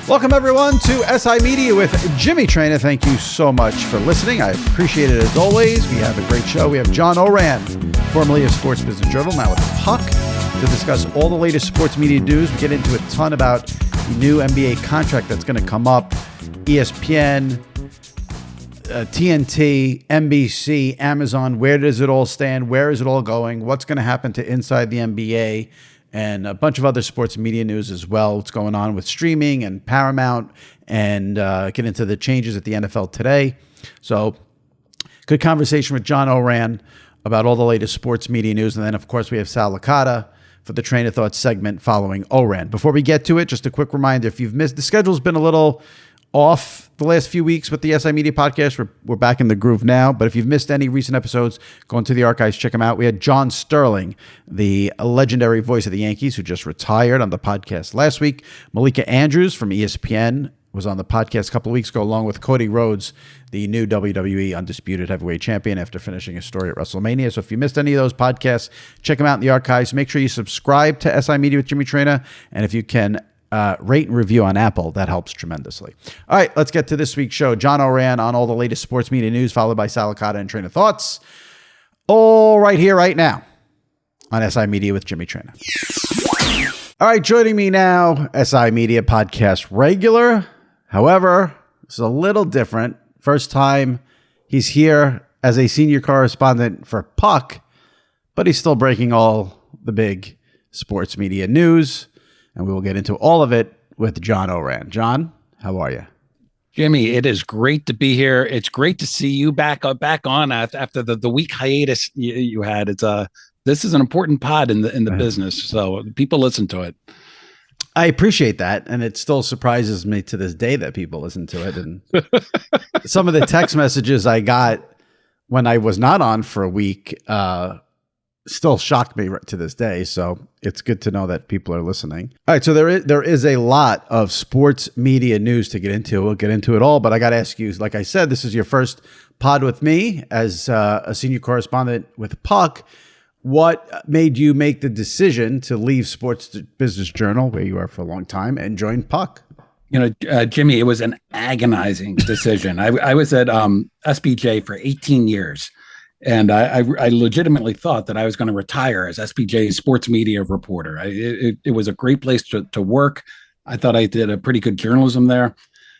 Welcome, everyone, to SI Media with Jimmy Traina. Thank you so much for listening. I appreciate it as always. We have a great show. We have John Ourand, formerly of Sports Business Journal, now with Puck, to discuss all the latest sports media news. We get into a ton about the new NBA contract that's going to come up, ESPN, TNT, NBC, Amazon. Where does it all stand? Where is it all going? What's going to happen to Inside the NBA? And a bunch of other sports media news as well. What's going on with streaming and Paramount, and get into the changes at the NFL Today. So good conversation with John Ourand about all the latest sports media news. And then, of course, we have Sal Licata for the Traina Thoughts segment following Ourand. Before we get to it, just a quick reminder, if you've missed, the schedule's been a little off the last few weeks with the SI Media podcast. We're back in the groove now. But if you've missed any recent episodes, go into the archives, check them out. We had John Sterling, the legendary voice of the Yankees, who just retired, on the podcast last week. Malika Andrews from ESPN was on the podcast a couple of weeks ago, along with Cody Rhodes, the new WWE Undisputed Heavyweight Champion, after finishing his story at WrestleMania. So if you missed any of those podcasts, check them out in the archives. Make sure you subscribe to SI Media with Jimmy Traina. And if you can, rate and review on Apple. That helps tremendously. All right, let's get to this week's show. John Ourand on all the latest sports media news, followed by Sal Licata and Traina Thoughts. All right here, right now, on SI Media with Jimmy Traina. All right, joining me now, SI Media podcast regular. However, this is a little different. First time he's here as a senior correspondent for Puck, but he's still breaking all the big sports media news. And we will get into all of it with John Ourand. John, how are you? Jimmy, it is great to be here. It's great to see you back on after the week hiatus you had. This is an important pod in the business, so people listen to it. I appreciate that, and it still surprises me to this day that people listen to it. And some of the text messages I got when I was not on for a week still shocked me to this day. So it's good to know that people are listening. All right. So there is a lot of sports media news to get into. We'll get into it all, but I got to ask you, like I said, this is your first pod with me as a senior correspondent with Puck. What made you make the decision to leave Sports Business Journal, where you are for a long time, and join Puck? Jimmy, it was an agonizing decision. I was at SBJ for 18 years. And I legitimately thought that I was going to retire as SBJ's sports media reporter. It was a great place to work. I thought I did a pretty good journalism there.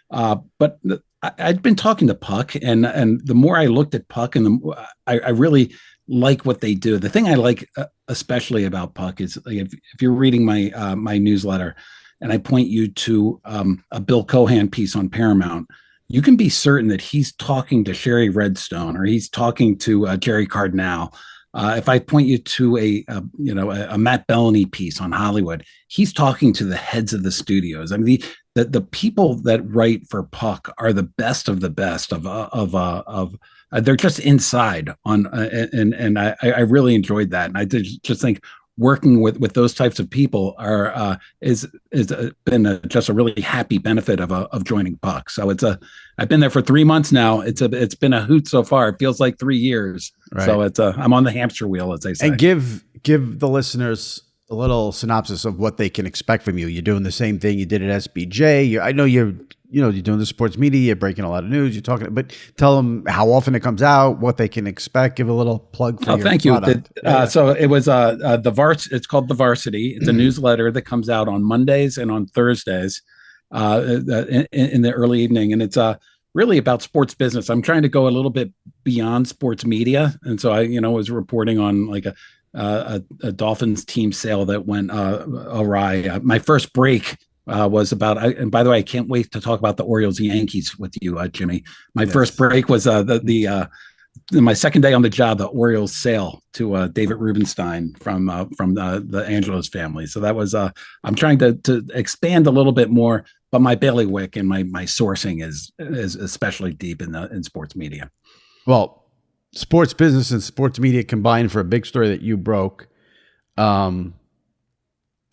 But I'd been talking to Puck, and the more I looked at Puck, and I really like what they do. The thing I like especially about Puck is, like, if you're reading my newsletter, and I point you to a Bill Cohan piece on Paramount, you can be certain that he's talking to Sherry Redstone or he's talking to Jerry Cardinal. If I point you to a Matt Bellany piece on Hollywood, he's talking to the heads of the studios. I mean, the people that write for Puck are the best of the best of they're just inside on, and I really enjoyed that. And I just think working with those types of people is been just a really happy benefit of joining Puck. So I've been there for 3 months now. It's been a hoot so far. It feels like 3 years. Right. So I'm on the hamster wheel, as they say. And give the listeners a little synopsis of what they can expect from you. You're doing the same thing you did at SBJ. I know you're doing the sports media, you're breaking a lot of news, you're talking, but tell them how often it comes out, what they can expect. Give a little plug for your thank product. You. So it was it's called The Varsity. It's a newsletter that comes out on Mondays and on Thursdays in the early evening. And it's really about sports business. I'm trying to go a little bit beyond sports media. And so I was reporting on like a Dolphins team sale that went awry. My first break was about, and by the way, I can't wait to talk about the Orioles Yankees with you, Jimmy. My first break was my second day on the job, the Orioles sale to David Rubenstein from the Angelos family. So that was I'm trying to expand a little bit more, but my bailiwick and my sourcing is especially deep in sports media. Well, sports business and sports media combined for a big story that you broke about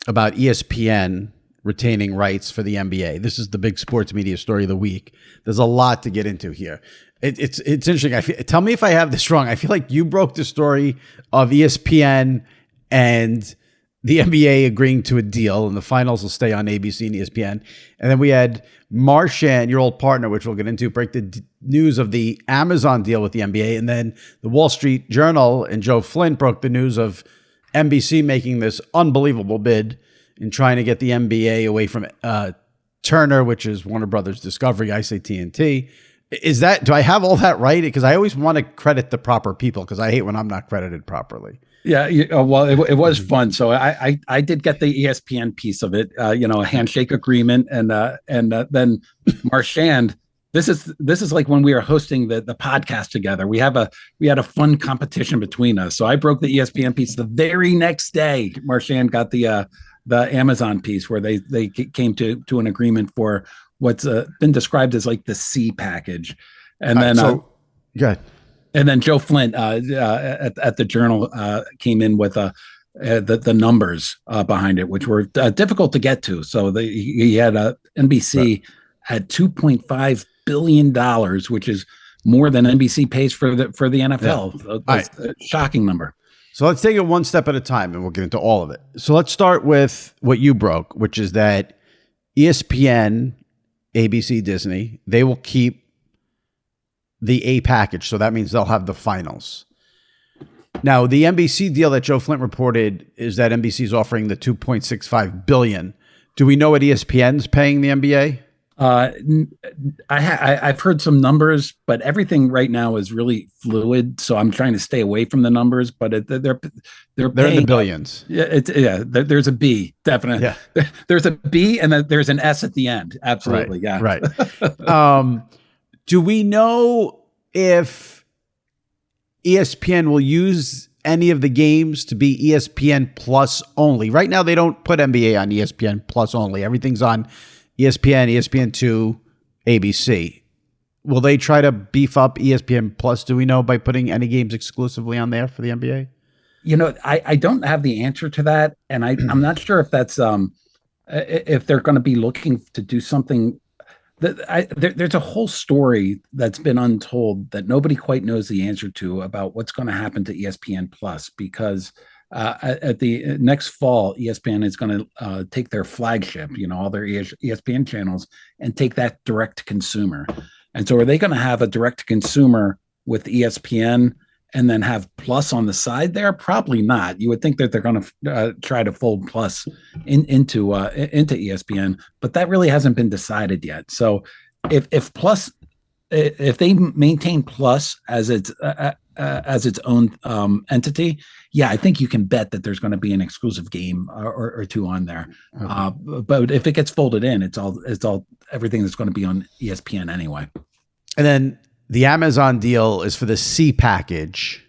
ESPN retaining rights for the NBA. This is the big sports media story of the week. There's a lot to get into here. It's interesting. Tell me if I have this wrong. I feel like you broke the story of ESPN and the NBA agreeing to a deal, and the finals will stay on ABC and ESPN. And then we had Marchand, your old partner, which we'll get into, break the news of the Amazon deal with the NBA. And then the Wall Street Journal and Joe Flint broke the news of NBC making this unbelievable bid in trying to get the NBA away from Turner, which is Warner Brothers Discovery. I say TNT. Do I have all that right? Because I always want to credit the proper people, because I hate when I'm not credited properly. Yeah, well, it was fun. So I did get the ESPN piece of it, a handshake agreement, and then Marchand. This is like when we were hosting the podcast together. We had a fun competition between us. So I broke the ESPN piece the very next day. Marchand got the Amazon piece, where they came to an agreement for what's been described as like the C package, and then good. And then Joe Flint at the Journal came in with the numbers behind it, which were difficult to get to. So he had NBC at $2.5 billion, which is more than NBC pays for the NFL. Yeah. That's a shocking number. So let's take it one step at a time, and we'll get into all of it. So let's start with what you broke, which is that ESPN, ABC, Disney, they will keep the A package. So that means they'll have the finals. Now, the NBC deal that Joe Flint reported is that NBC is offering the $2.65 billion. Do we know what ESPN's paying the NBA? I've heard some numbers, but everything right now is really fluid. So I'm trying to stay away from the numbers. But they're in the billions. There's a B, definitely. Yeah. There's a B, and then there's an S at the end. Absolutely, right, right. Do we know if ESPN will use any of the games to be ESPN Plus only? Right now, they don't put NBA on ESPN Plus only. Everything's on ESPN, ESPN2, ABC. Will they try to beef up ESPN Plus, do we know, by putting any games exclusively on there for the NBA? I don't have the answer to that. And I'm not sure if that's if they're going to be looking to do something. There's a whole story that's been untold that nobody quite knows the answer to about what's going to happen to ESPN Plus, because at the next fall, ESPN is going to take their flagship, all their ESPN channels, and take that direct to consumer. And so are they going to have a direct to consumer with ESPN and then have Plus on the side there? Probably not. You would think that they're going to try to fold Plus into ESPN, but that really hasn't been decided yet. So if they maintain Plus as its own entity, yeah, I think you can bet that there's going to be an exclusive game or two on there. Okay. But if it gets folded in, it's all everything that's going to be on ESPN anyway. And then the Amazon deal is for the C package.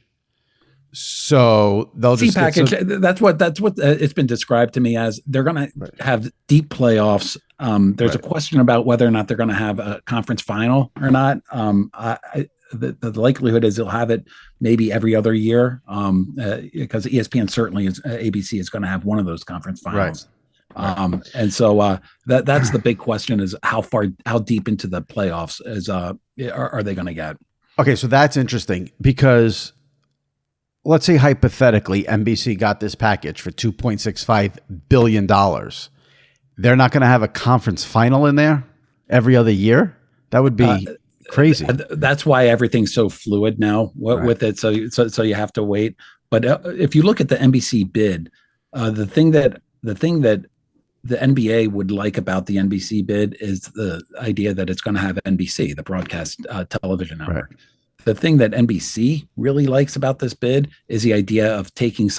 So they'll C package. That's what it's been described to me as. They're going to have deep playoffs. There's a question about whether or not they're going to have a conference final or not. The likelihood is they'll have it maybe every other year, because ESPN certainly is. ABC is going to have one of those conference finals. Right. And so that's the big question: is how deep into the playoffs are they going to get? Okay, so that's interesting, because let's say hypothetically NBC got this package for $2.65 billion. They're not going to have a conference final in there every other year? That would be crazy. That's why everything's so fluid now with it. So you have to wait. But if you look at the NBC bid, the thing that the NBA would like about the NBC bid is the idea that it's going to have NBC, the broadcast television network. Right. The thing that NBC really likes about this bid is the idea of taking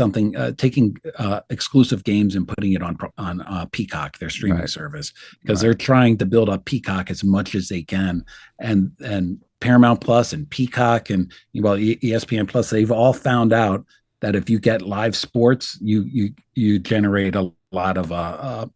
exclusive games and putting it on Peacock, their streaming service, because they're trying to build up Peacock as much as they can, and Paramount Plus and Peacock and ESPN Plus, they've all found out that if you get live sports, you generate a lot of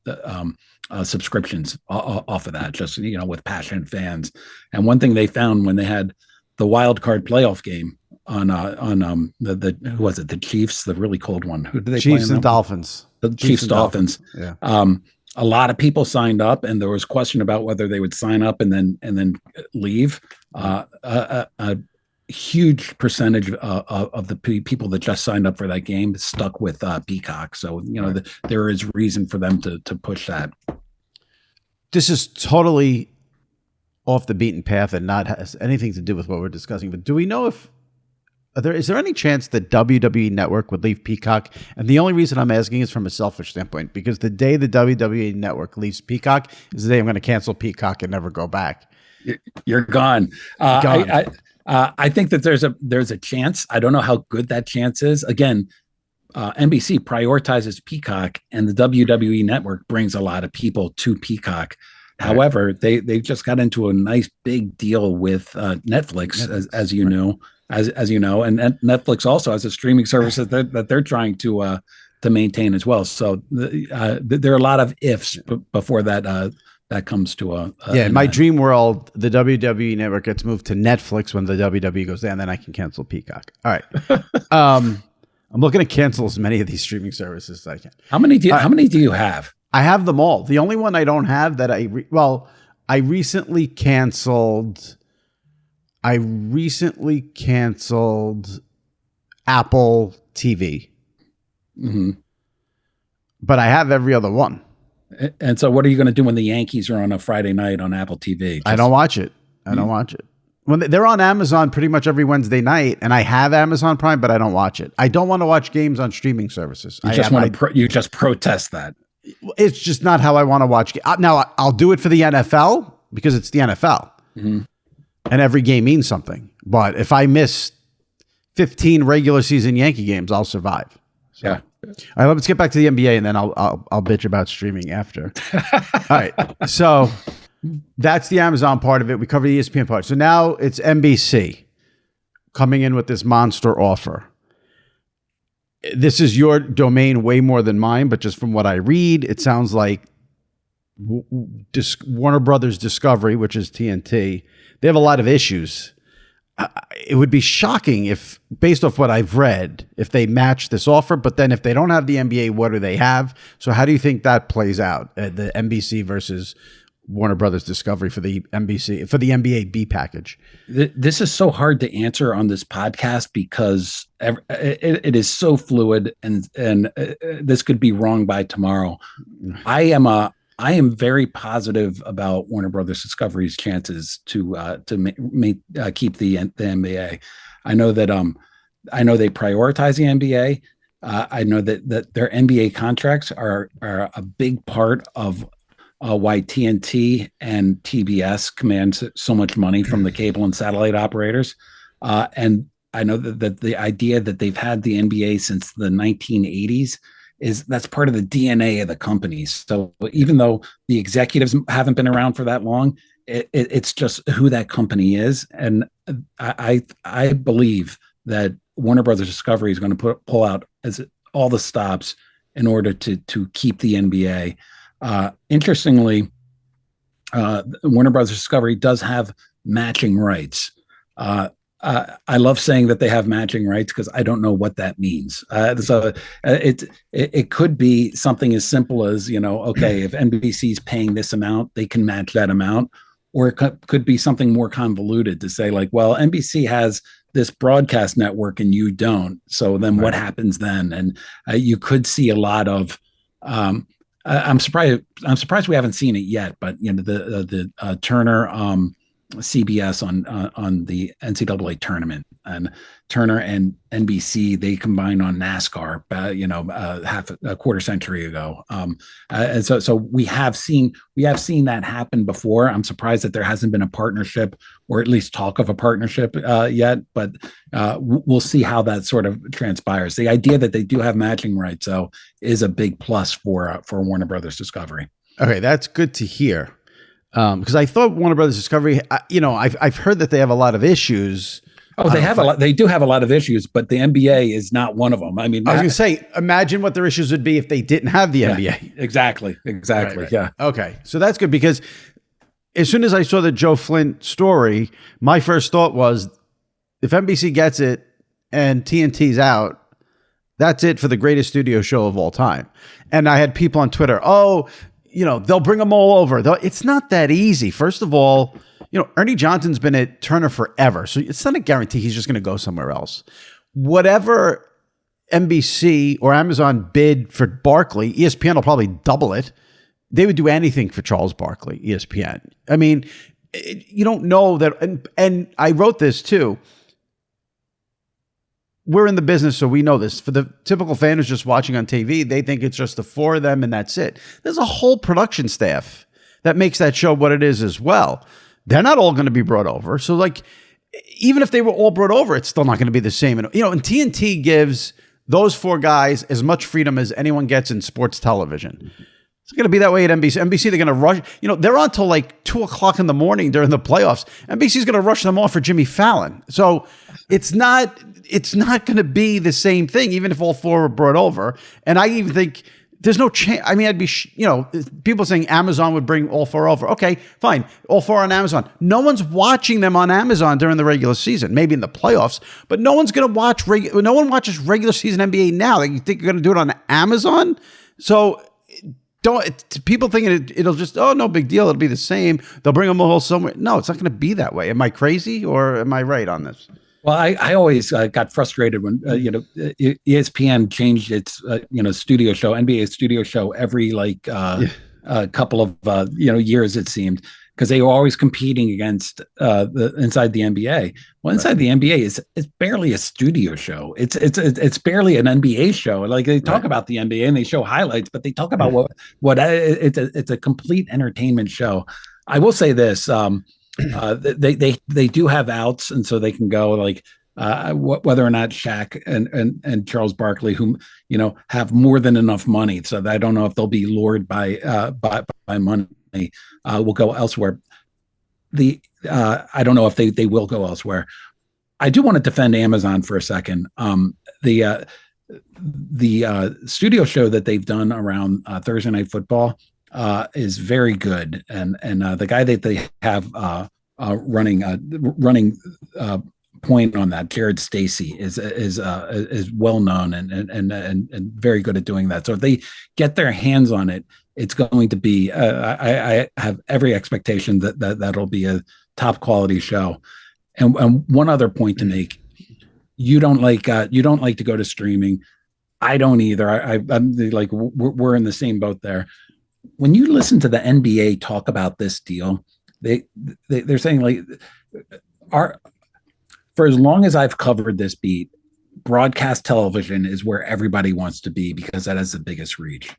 subscriptions off of that, just with passionate fans. And one thing they found when they had the wild card playoff game on the who was it, the Chiefs, the really cold one, who did they Chiefs play? And Dolphins. The Chiefs Dolphins. Yeah. A lot of people signed up, and there was question about whether they would sign up and then leave. huge percentage of the people that just signed up for that game stuck with Peacock. So, there is reason for them to push that. This is totally off the beaten path and not has anything to do with what we're discussing. But do we know is there any chance that WWE Network would leave Peacock? And the only reason I'm asking is from a selfish standpoint, because the day the WWE Network leaves Peacock is the day I'm going to cancel Peacock and never go back. You're gone. I think that there's a chance. I don't know how good that chance is. Again, NBC prioritizes Peacock, and the WWE Network brings a lot of people to Peacock. Right. However, they just got into a nice big deal with Netflix, as you know, and Netflix also has a streaming service that they're trying to maintain as well. So there are a lot of ifs before that comes to in my dream world, the WWE Network gets moved to Netflix when the WWE goes down, then I can cancel Peacock. All right. I'm looking to cancel as many of these streaming services as I can. How many do you have? I have them all. The only one I don't have that I recently canceled Apple TV. Mm-hmm. But I have every other one. And so what are you going to do when the Yankees are on a Friday night on Apple TV? I don't watch it. I don't watch it. When they're on Amazon pretty much every Wednesday night, and I have Amazon Prime, but I don't watch it. I don't want to watch games on streaming services. You just protest that. It's just not how I want to watch. Now, I'll do it for the NFL because it's the NFL. Mm-hmm. And every game means something. But if I miss 15 regular season Yankee games, I'll survive. So. Yeah. All right, let's get back to the NBA, and then I'll bitch about streaming after. All right, so that's the Amazon part of it. We covered the ESPN part. So now it's NBC coming in with this monster offer. This is your domain way more than mine, but just from what I read, it sounds like Warner Brothers Discovery, which is TNT, they have a lot of issues. It would be shocking if, based off what I've read, if they match this offer, but then if they don't have the NBA, what do they have? So how do you think that plays out? The NBC versus Warner Brothers Discovery for the NBA B package. This is so hard to answer on this podcast because it is so fluid and this could be wrong by tomorrow. I am very positive about Warner Brothers Discovery's chances to keep the NBA. I know that they prioritize the NBA. I know that their NBA contracts are a big part of why TNT and TBS commands so much money from the cable and satellite operators. And I know that the idea that they've had the NBA since the 1980s that's part of the DNA of the companies. So even though the executives haven't been around for that long, it's just who that company is. And I believe that Warner Brothers Discovery is going to pull out all the stops in order to keep the NBA. Interestingly, Warner Brothers Discovery does have matching rights. I love saying that they have matching rights because I don't know what that means. So it could be something as simple as, okay, if NBC is paying this amount, they can match that amount. Or it could be something more convoluted to say like, well, NBC has this broadcast network and you don't. So then what happens then? And you could see a lot of I'm surprised we haven't seen it yet, but the Turner CBS on the NCAA tournament, and Turner and NBC, they combined on NASCAR, half a quarter century ago. And so we have seen that happen before. I'm surprised that there hasn't been a partnership, or at least talk of a partnership yet, but we'll see how that sort of transpires. The idea that they do have matching rights, though, is a big plus for Warner Brothers Discovery. Okay, that's good to hear. Because I thought Warner Brothers Discovery, I've heard that they have a lot of issues. Oh, they have a lot. They do have a lot of issues, but the NBA is not one of them. I mean, I was going to say, imagine what their issues would be if they didn't have the NBA. Exactly. Right. Yeah. Okay, so that's good, because as soon as I saw the Joe Flint story, my first thought was, if NBC gets it and TNT's out, that's it for the greatest studio show of all time. And I had people on Twitter, they'll bring them all over. It's not that easy. First of all, Ernie Johnson's been at Turner forever, so it's not a guarantee he's just going to go somewhere else. Whatever NBC or Amazon bid for Barkley, ESPN will probably double it. They would do anything for Charles Barkley, ESPN. I mean, you don't know that. And I wrote this too. We're in the business, so we know this. For the typical fan who's just watching on TV, they think it's just the four of them and that's it. There's a whole production staff that makes that show what it is as well. They're not all going to be brought over. So, like, even if they were all brought over, it's still not going to be the same. And, and TNT gives those four guys as much freedom as anyone gets in sports television. It's going to be that way at NBC. NBC, they're going to rush. They're on till like 2:00 in the morning during the playoffs. NBC's going to rush them off for Jimmy Fallon. So it's not going to be the same thing, even if all four were brought over. And I even think there's no chance. I mean, I'd be, people saying Amazon would bring all four over. Okay, fine. All four on Amazon. No one's watching them on Amazon during the regular season, maybe in the playoffs, but no one's going to watch, no one watches regular season NBA now. You think you're going to do it on Amazon? So people thinking it'll just, no big deal. It'll be the same. They'll bring them all somewhere. No, it's not going to be that way. Am I crazy or am I right on this? Well, I always got frustrated when ESPN changed its studio show, NBA studio show every couple of years, it seemed, because they were always competing against inside the NBA. Well, inside the NBA it's barely a studio show. It's barely an NBA show. Like, they talk about the NBA and they show highlights, but they talk about what it's a complete entertainment show. I will say this. They do have outs, and so they can go whether or not Shaq and Charles Barkley, whom have more than enough money, so that I don't know if they'll be lured by money, will go elsewhere. I don't know if they will go elsewhere. I do want to defend Amazon for a second. The studio show that they've done around Thursday Night Football is very good, and the guy that they have running point on that, Jared Stacy, is well known and very good at doing that. So if they get their hands on it, it's going to be. I have every expectation that'll be a top quality show. And one other point to make: you don't like to go to streaming. I don't either. I'm like, we're in the same boat there. When you listen to the NBA talk about this deal, they're saying for as long as I've covered this beat, broadcast television is where everybody wants to be because that has the biggest reach.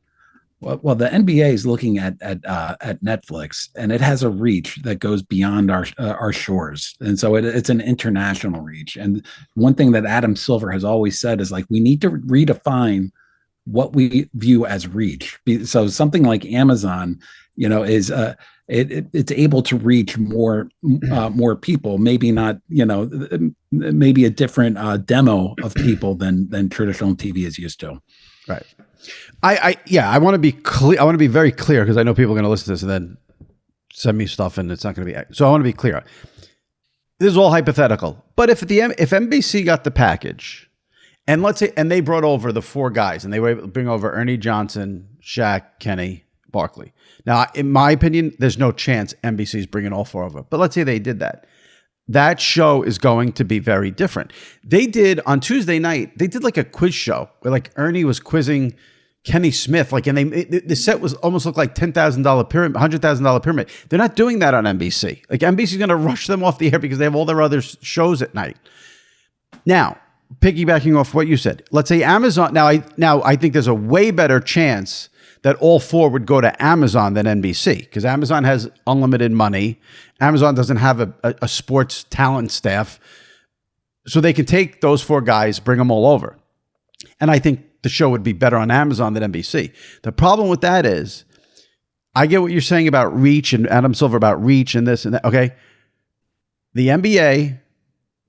Well, the NBA is looking at Netflix, and it has a reach that goes beyond our shores, and so it's an international reach. And one thing that Adam Silver has always said is we need to redefine what we view as reach. So something like Amazon, is it's able to reach more people. Maybe not, maybe a different demo of people than traditional TV is used to. Right. I want to be clear. I want to be very clear because I know people are going to listen to this and then send me stuff, and it's not going to be. So I want to be clear. This is all hypothetical. But if NBC got the package, and let's say, and they brought over the four guys, and they were able to bring over Ernie Johnson, Shaq, Kenny, Barkley. Now, in my opinion, there's no chance NBC's bringing all four over. But let's say they did that. That show is going to be very different. They did on Tuesday night. They did a quiz show where Ernie was quizzing Kenny Smith. And the set was almost looked like $10,000 pyramid, $100,000 pyramid. They're not doing that on NBC. NBC's going to rush them off the air because they have all their other shows at night. Now, piggybacking off what you said, let's say Amazon. Now I think there's a way better chance that all four would go to Amazon than NBC because Amazon has unlimited money. Amazon doesn't have a sports talent staff. So they can take those four guys, bring them all over. And I think the show would be better on Amazon than NBC. The problem with that is, I get what you're saying about reach and Adam Silver about reach and this and that. Okay. The NBA,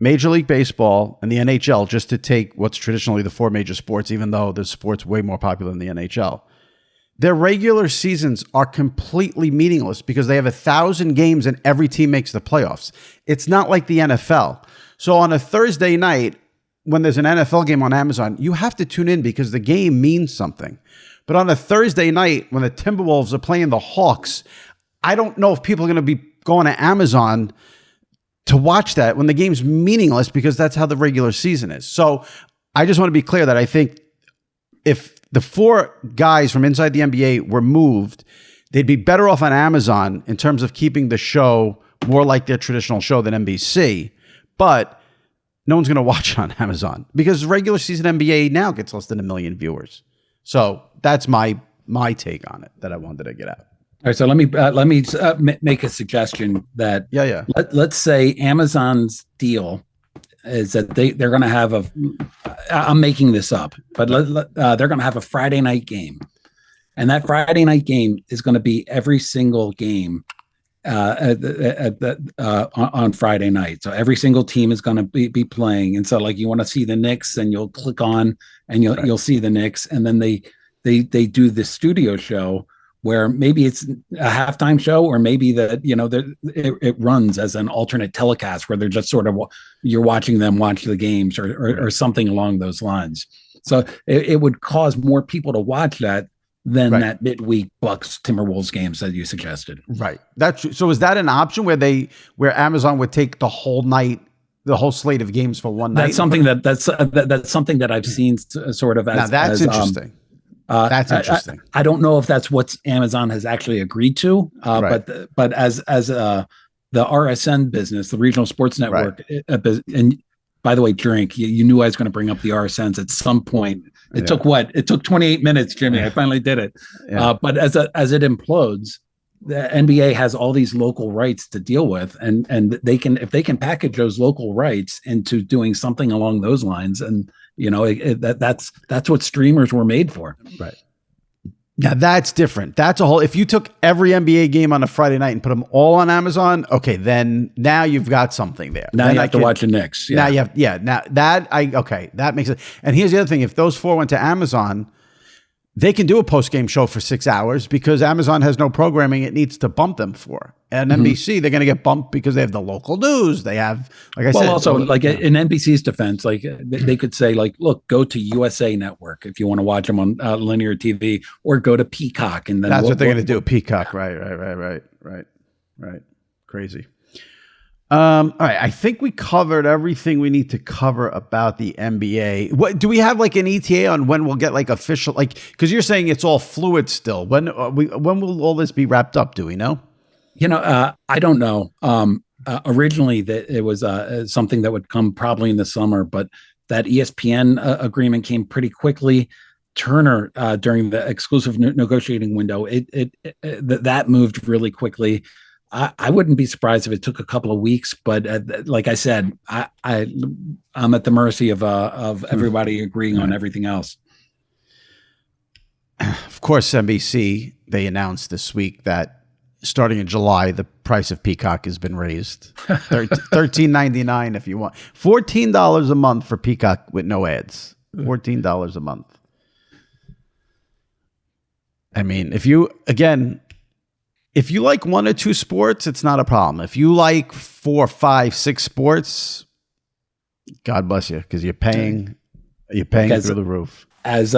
Major League Baseball, and the NHL, just to take what's traditionally the four major sports, even though the sport's way more popular than the NHL, their regular seasons are completely meaningless because they have 1,000 games and every team makes the playoffs. It's not like the NFL. So on a Thursday night, when there's an NFL game on Amazon, you have to tune in because the game means something. But on a Thursday night, when the Timberwolves are playing the Hawks, I don't know if people are going to be going to Amazon to watch that when the game's meaningless because that's how the regular season is. So I just want to be clear that I think if the 4 guys from inside the NBA were moved, they'd be better off on Amazon in terms of keeping the show more like their traditional show than NBC. But no one's going to watch it on Amazon because regular season NBA now gets less than 1 million viewers. So that's my take on it that I wanted to get out. All right, so let me make a suggestion that let's say Amazon's deal is that they're going to have I'm making this up, but they're going to have a Friday night game, and that Friday night game is going to be every single game on Friday night. So every single team is going to be playing, and so like you want to see the Knicks, and you'll click on and you'll see the Knicks, and then they do the studio show where maybe it's a halftime show, or maybe it runs as an alternate telecast where they're just sort of you're watching them watch the games or something along those lines. So it would cause more people to watch that than that midweek Bucks Timberwolves games that you suggested. Right. So is that an option where Amazon would take the whole night, the whole slate of games for one night? That's something that's something that I've seen sort of as. Now that's interesting. That's interesting. I don't know if that's what Amazon has actually agreed to, but as the RSN business, the regional sports network, and by the way, you knew I was going to bring up the RSNs at some point. It took 28 minutes, Jimmy. I finally did it. Yeah. But as it implodes, the NBA has all these local rights to deal with, and if they can package those local rights into doing something along those lines, and that's what streamers were made for. Right. Yeah, that's different. That's a whole. If you took every NBA game on a Friday night and put them all on Amazon, okay, then now you've got something there. Now you have to watch the Knicks. Yeah. Now you have, now that makes it. And here's the other thing: if those 4 went to Amazon, they can do a post-game show for 6 hours because Amazon has no programming it needs to bump them for. And NBC, they're going to get bumped because they have the local news. They have, like I said. Well, also, like in NBC's defense, like they could say, like, look, go to USA Network if you want to watch them on linear TV, or go to Peacock. And then that's what they're going to do. Peacock, right. Crazy. All right. I think we covered everything we need to cover about the NBA. What do we have like an ETA on when we'll get like official, like, because you're saying it's all fluid still. When will all this be wrapped up? Do we know? I don't know. Originally it was something that would come probably in the summer, but that ESPN agreement came pretty quickly. Turner during the exclusive negotiating window, that moved really quickly. I wouldn't be surprised if it took a couple of weeks, but like I said, I'm at the mercy of everybody agreeing on everything else. Of course, NBC, they announced this week that starting in July, the price of Peacock has been raised. $13.99 if you want. $14 a month for Peacock with no ads. $14 a month. I mean, if you like 1 or 2 sports, it's not a problem. If you like 4, 5, 6 sports, God bless you, because you're paying through the roof. As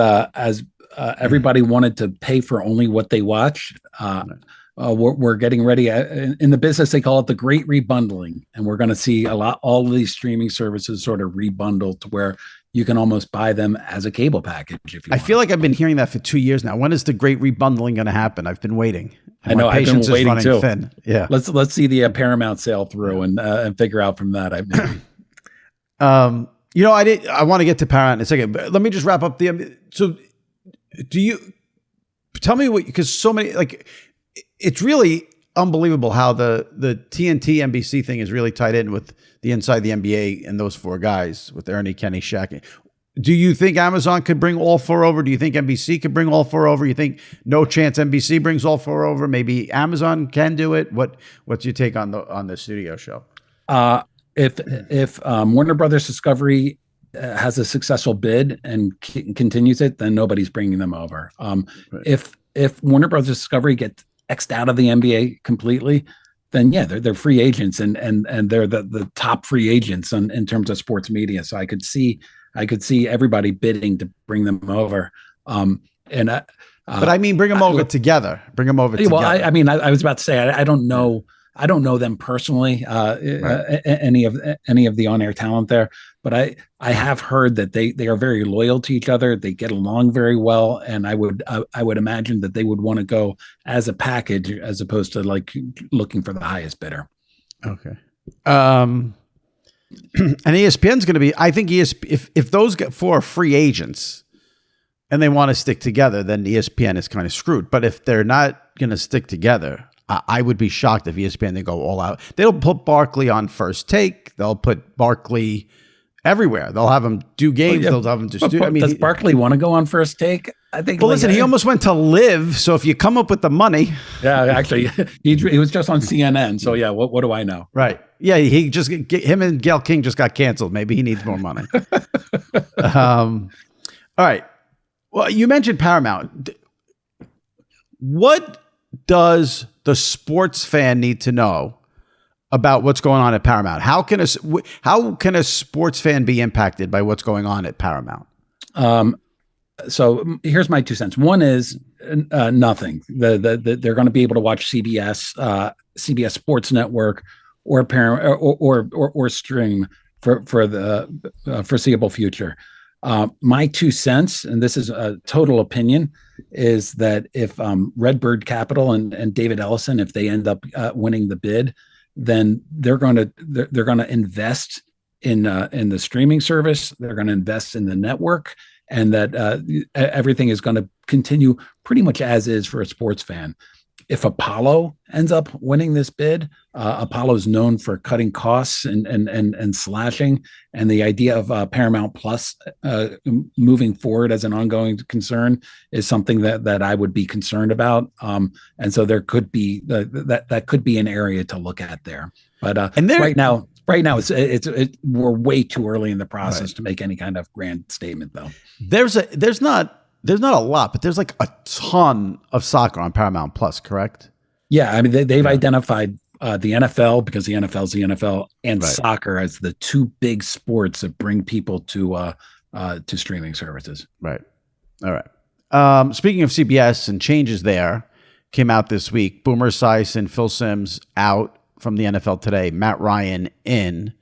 everybody wanted to pay for only what they watch, we're getting ready. In the business, they call it the great rebundling, and we're going to see all of these streaming services sort of rebundled to where you can almost buy them as a cable package. If you want. I feel like I've been hearing that for 2 years now. When is the great rebundling going to happen? I've been waiting. I know. I've been waiting too. Thin. Yeah. Let's see the Paramount sale through and figure out from that. I want to get to Paramount in a second, but let me just wrap up so do you tell me because so many, like, it's really unbelievable how the TNT NBC thing is really tied in with the inside the NBA and those 4 guys with Ernie, Kenny, Shaq. Do you think Amazon could bring all 4 over? Do you think NBC could bring all 4 over? You think no chance NBC brings all 4 over? Maybe Amazon can do it. What's your take on the studio show? If Warner Brothers Discovery has a successful bid and continues it, then nobody's bringing them over. Right. If Warner Brothers Discovery gets X'd out of the NBA completely, then yeah, they're free agents and they're the top free agents in terms of sports media. So I could see everybody bidding to bring them over. But I mean, bring them over together. Bring them over together. Well, I was about to say, I don't know. I don't know them personally, Right. any of the on-air talent there, but I have heard that they are very loyal to each other. They get along very well, and I would imagine that they would want to go as a package as opposed to like looking for the highest bidder. Okay. And ESPN's going to be, I think if those get four free agents and they want to stick together, then ESPN is kind of screwed. But if they're not going to stick together, I would be shocked if ESPN, they go all out. They'll put Barkley on First Take. They'll put Barkley everywhere. They'll have him do games. They'll have him do. I mean, does Barkley want to go on First Take? I think. Well, listen, he almost went to Live. So if you come up with the money, yeah, actually, he was just on CNN. So yeah, what do I know? Right. Yeah, him and Gail King just got canceled. Maybe he needs more money. All right. Well, you mentioned Paramount. What does the sports fan need to know about what's going on at Paramount? How can a sports fan be impacted by what's going on at Paramount? So here's my 2 cents. One is nothing. They're going to be able to watch CBS Sports Network or or stream for the foreseeable future. My 2 cents, and this is a total opinion, is that if Redbird Capital and David Ellison, if they end up winning the bid, then they're going to invest in the streaming service. They're going to invest in the network, and that everything is going to continue pretty much as is for a sports fan. If Apollo ends up winning this bid, Apollo is known for cutting costs and slashing, and the idea of Paramount Plus moving forward as an ongoing concern is something that I would be concerned about. And so there could be that could be an area to look at there. But right now we're way too early in the process to make any kind of grand statement, though. There's not a lot, but there's like a ton of soccer on Paramount Plus, correct? Yeah, I mean they've identified the NFL, because the NFL is the NFL, and soccer as the two big sports that bring people to streaming services. Right. All right. Speaking of CBS and changes there, came out this week. Boomer Esiason, Phil Simms out from the NFL Today. Matt Ryan in.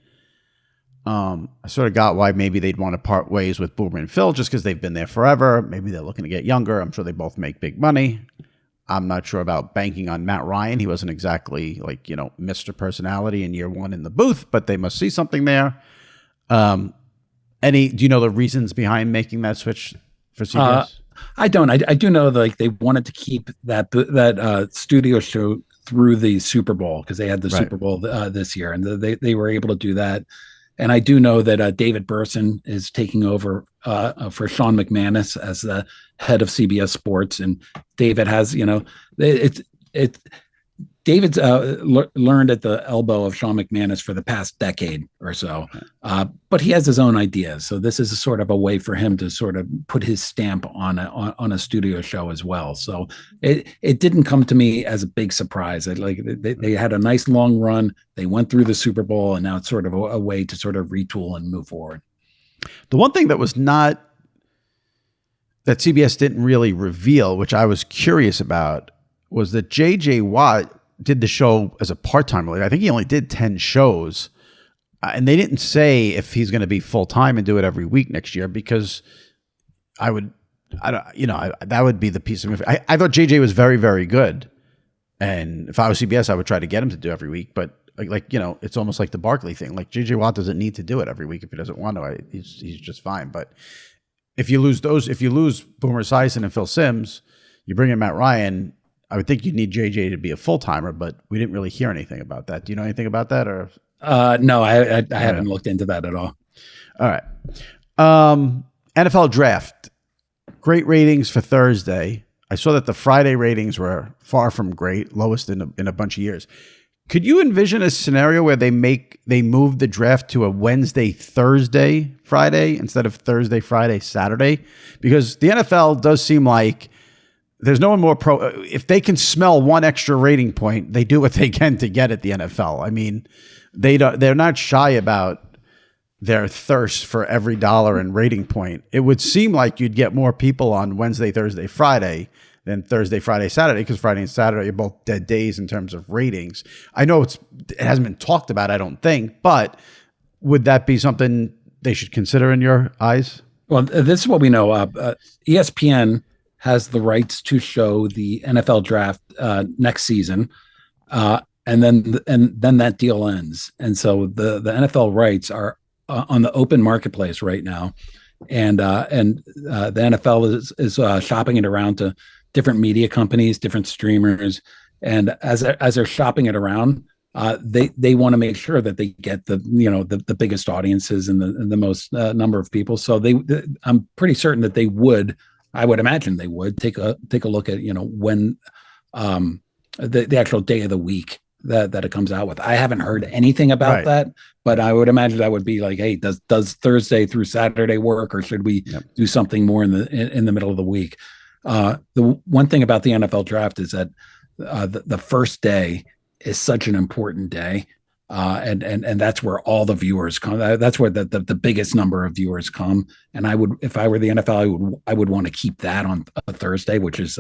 I sort of got why maybe they'd want to part ways with Boomer and Phil just because they've been there forever. Maybe they're looking to get younger. I'm sure they both make big money. I'm not sure about banking on Matt Ryan. He wasn't exactly like, Mr. Personality in year one in the booth, but they must see something there. Do you know the reasons behind making that switch for CBS? I don't. I do know that they wanted to keep that studio show through the Super Bowl, because they had the Super Bowl this year, and they were able to do that. And I do know that David Burson is taking over for Sean McManus as the head of CBS Sports. And David has, David's learned at the elbow of Sean McManus for the past decade or so, but he has his own ideas. So this is a sort of a way for him to sort of put his stamp on a studio show as well. So it didn't come to me as a big surprise. They had a nice long run. They went through the Super Bowl, and now it's sort of a way to sort of retool and move forward. The one thing that CBS didn't really reveal, which I was curious about, was that J.J. Watt did the show as a part-timer. I think he only did 10 shows. And they didn't say if he's going to be full-time and do it every week next year, because that would be the piece of I thought JJ was very, very good. And if I was CBS, I would try to get him to do every week. But it's almost like the Barkley thing. Like JJ Watt doesn't need to do it every week if he doesn't want to. He's just fine. But if you lose Boomer Esiason and Phil Simms, you bring in Matt Ryan, I would think you'd need JJ to be a full-timer, but we didn't really hear anything about that. Do you know anything about that? Or no, I haven't looked into that at all. All right. NFL draft. Great ratings for Thursday. I saw that the Friday ratings were far from great, lowest in a bunch of years. Could you envision a scenario where they move the draft to a Wednesday, Thursday, Friday instead of Thursday, Friday, Saturday? Because the NFL does seem like there's no one more if they can smell one extra rating point, they do what they can to get at the NFL. I mean, they're not shy about their thirst for every dollar and rating point. It would seem like you'd get more people on Wednesday, Thursday, Friday than Thursday, Friday, Saturday, because Friday and Saturday are both dead days in terms of ratings. I know it hasn't been talked about, I don't think, but would that be something they should consider in your eyes? Well, this is what we know. ESPN has the rights to show the NFL draft next season, and then that deal ends. And so the NFL rights are on the open marketplace right now, and the NFL is shopping it around to different media companies, different streamers, and as they're shopping it around, they want to make sure that they get the biggest audiences and the most number of people. So I'm pretty certain that they would. I would imagine they would take a look at when the actual day of the week that it comes out with. I haven't heard anything about that, but I would imagine that would be like, hey, does Thursday through Saturday work, or should we do something more in the middle of the week? The one thing about the NFL draft is that the first day is such an important day, and that's where all the viewers come. That's where the biggest number of viewers come. And if I were the NFL, I would want to keep that on a Thursday, which is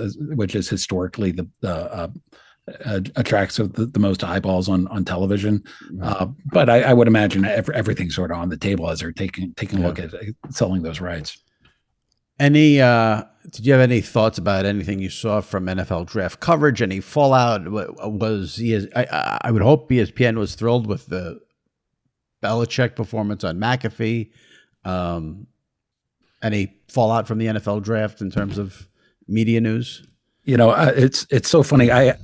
historically the attracts the most eyeballs on television. But I would imagine everything's sort of on the table as they're taking a look at selling those rights. Did you have any thoughts about anything you saw from NFL draft coverage? Any fallout? I would hope ESPN was thrilled with the Belichick performance on McAfee. Any fallout from the NFL draft in terms of media news? It's so funny. I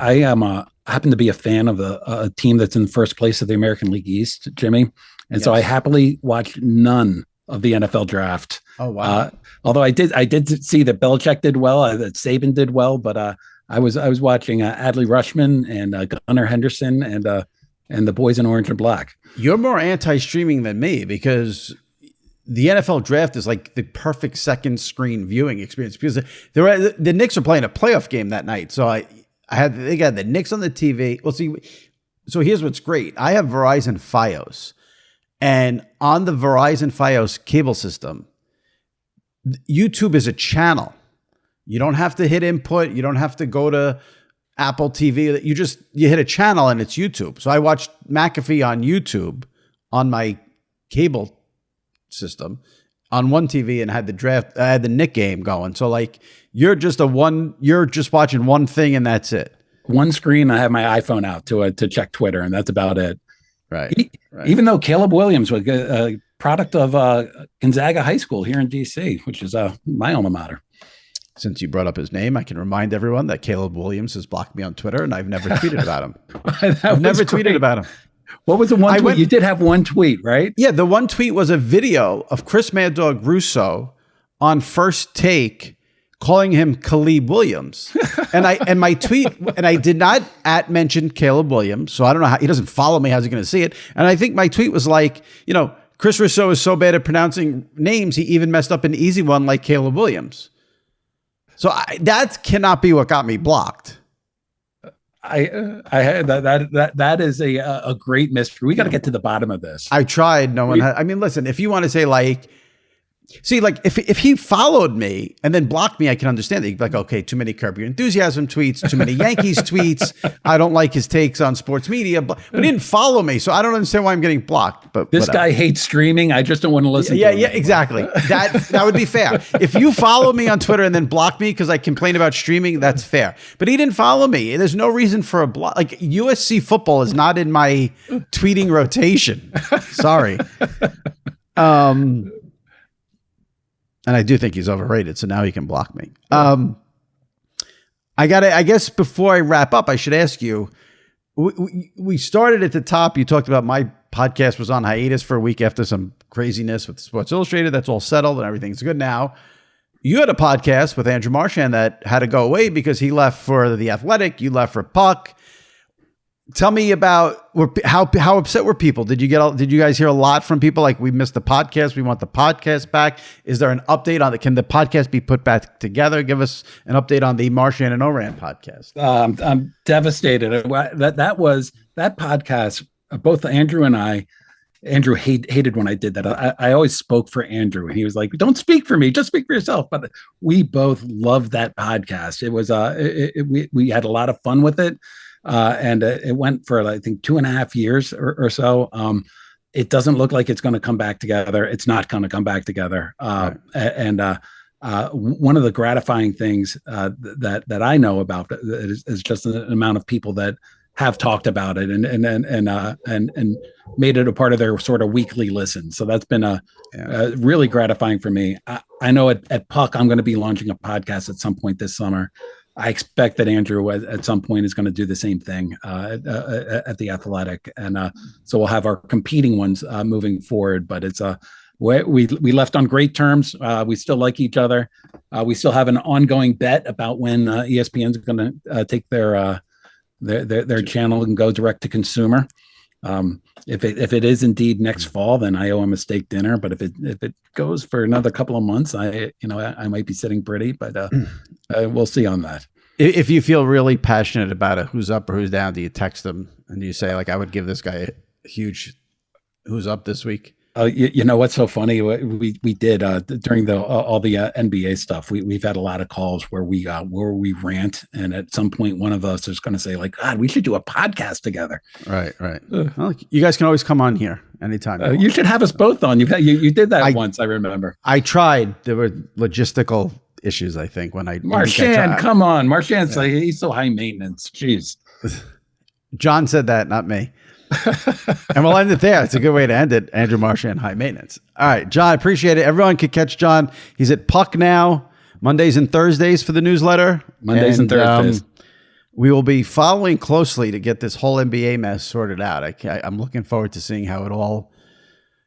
happen to be a fan of a team that's in first place of the American League East, Jimmy, and so I happily watched none of the NFL draft. Oh wow! Although I did see that Belichick did well, that Saban did well, but I was watching Adley Rushman and Gunnar Henderson and the boys in orange and black. You're more anti-streaming than me, because the NFL draft is like the perfect second screen viewing experience, because the Knicks are playing a playoff game that night. So they got the Knicks on the TV. Well, see, so here's what's great. I have Verizon Fios, and on the Verizon Fios cable system, YouTube is a channel. You don't have to hit input. You don't have to go to Apple TV. You hit a channel and it's YouTube. So I watched McAfee on YouTube on my cable system on one TV and had the draft. I had the Knick game going. So you're just watching one thing and that's it. One screen. I have my iPhone out to check Twitter, and that's about it. Right. Even though Caleb Williams was a product of Gonzaga High School here in DC, which is my alma mater. Since you brought up his name, I can remind everyone that Caleb Williams has blocked me on Twitter, and I've never tweeted about him. I've never tweeted about him. What was the one tweet? You did have one tweet, right? Yeah, the one tweet was a video of Chris Mad Dog Russo on First Take calling him Caleb Williams. And my tweet, and I did not mention Caleb Williams, so I don't know how, he doesn't follow me, how's he going to see it? And I think my tweet was like, Chris Russo is so bad at pronouncing names, he even messed up an easy one like Caleb Williams. So that cannot be what got me blocked. I had that is a great mystery. We got to get to the bottom of this. I tried. No one. I mean, listen. If you want to say if he followed me and then blocked me, I can understand that. You'd be like, okay, too many Curb Your Enthusiasm tweets, too many Yankees tweets. I don't like his takes on sports media, but he didn't follow me, so I don't understand why I'm getting blocked. But this guy hates streaming. I just don't want to listen. Yeah, exactly. That would be fair. If you follow me on Twitter and then block me because I complain about streaming, that's fair. But he didn't follow me. There's no reason for a block. USC football is not in my tweeting rotation. Sorry. And I do think he's overrated, so now he can block me. I guess before I wrap up, I should ask you, we started at the top. You talked about my podcast was on hiatus for a week after some craziness with Sports Illustrated. That's all settled and everything's good now. You had a podcast with Andrew Marchand that had to go away because he left for The Athletic. You left for Puck. Tell me about how upset were people? Did you guys hear a lot from people like, we missed the podcast, we want the podcast back? Is there an update on it? Can the podcast be put back together? Give us an update on the Marchand and Ourand podcast. I'm devastated. That podcast, both Andrew and I Andrew hated when I did that. I always spoke for Andrew, and he was like, "Don't speak for me, just speak for yourself." But we both loved that podcast. It was we had a lot of fun with it, and it went for I think 2.5 years or so. It doesn't look like it's going to come back together. It's not going to come back together. Right. And one of the gratifying things that I know about is just the amount of people that have talked about it and made it a part of their sort of weekly listen. So that's been really gratifying for me. I know at Puck, I'm going to be launching a podcast at some point this summer. I expect that Andrew at some point is going to do the same thing at the Athletic. And so we'll have our competing ones moving forward, but it's we left on great terms. We still like each other. We still have an ongoing bet about when ESPN is going to take their channel and go direct to consumer. If it is indeed next fall, then I owe him a steak dinner. But if it goes for another couple of months, I might be sitting pretty. But we'll see on that. If you feel really passionate about it, who's up or who's down, do you text them and do you say like, I would give this guy a huge who's up this week? You know what's so funny? We did during all the NBA stuff. We've had a lot of calls where we rant, and at some point one of us is going to say like, God, we should do a podcast together. Right. Well, you guys can always come on here anytime. You should have us both on. You did that once, I remember. I tried. There were logistical issues, I think, when I Marchand, come on, Marchand's like, he's so high maintenance. Jeez. John said that, not me. And we'll end it there. It's a good way to end it. Andrew Marchand, high maintenance. All right, John, I appreciate it. Everyone could catch John. He's at Puck now, Mondays and Thursdays for the newsletter. Mondays and Thursdays. We will be following closely to get this whole NBA mess sorted out. I'm looking forward to seeing how it all,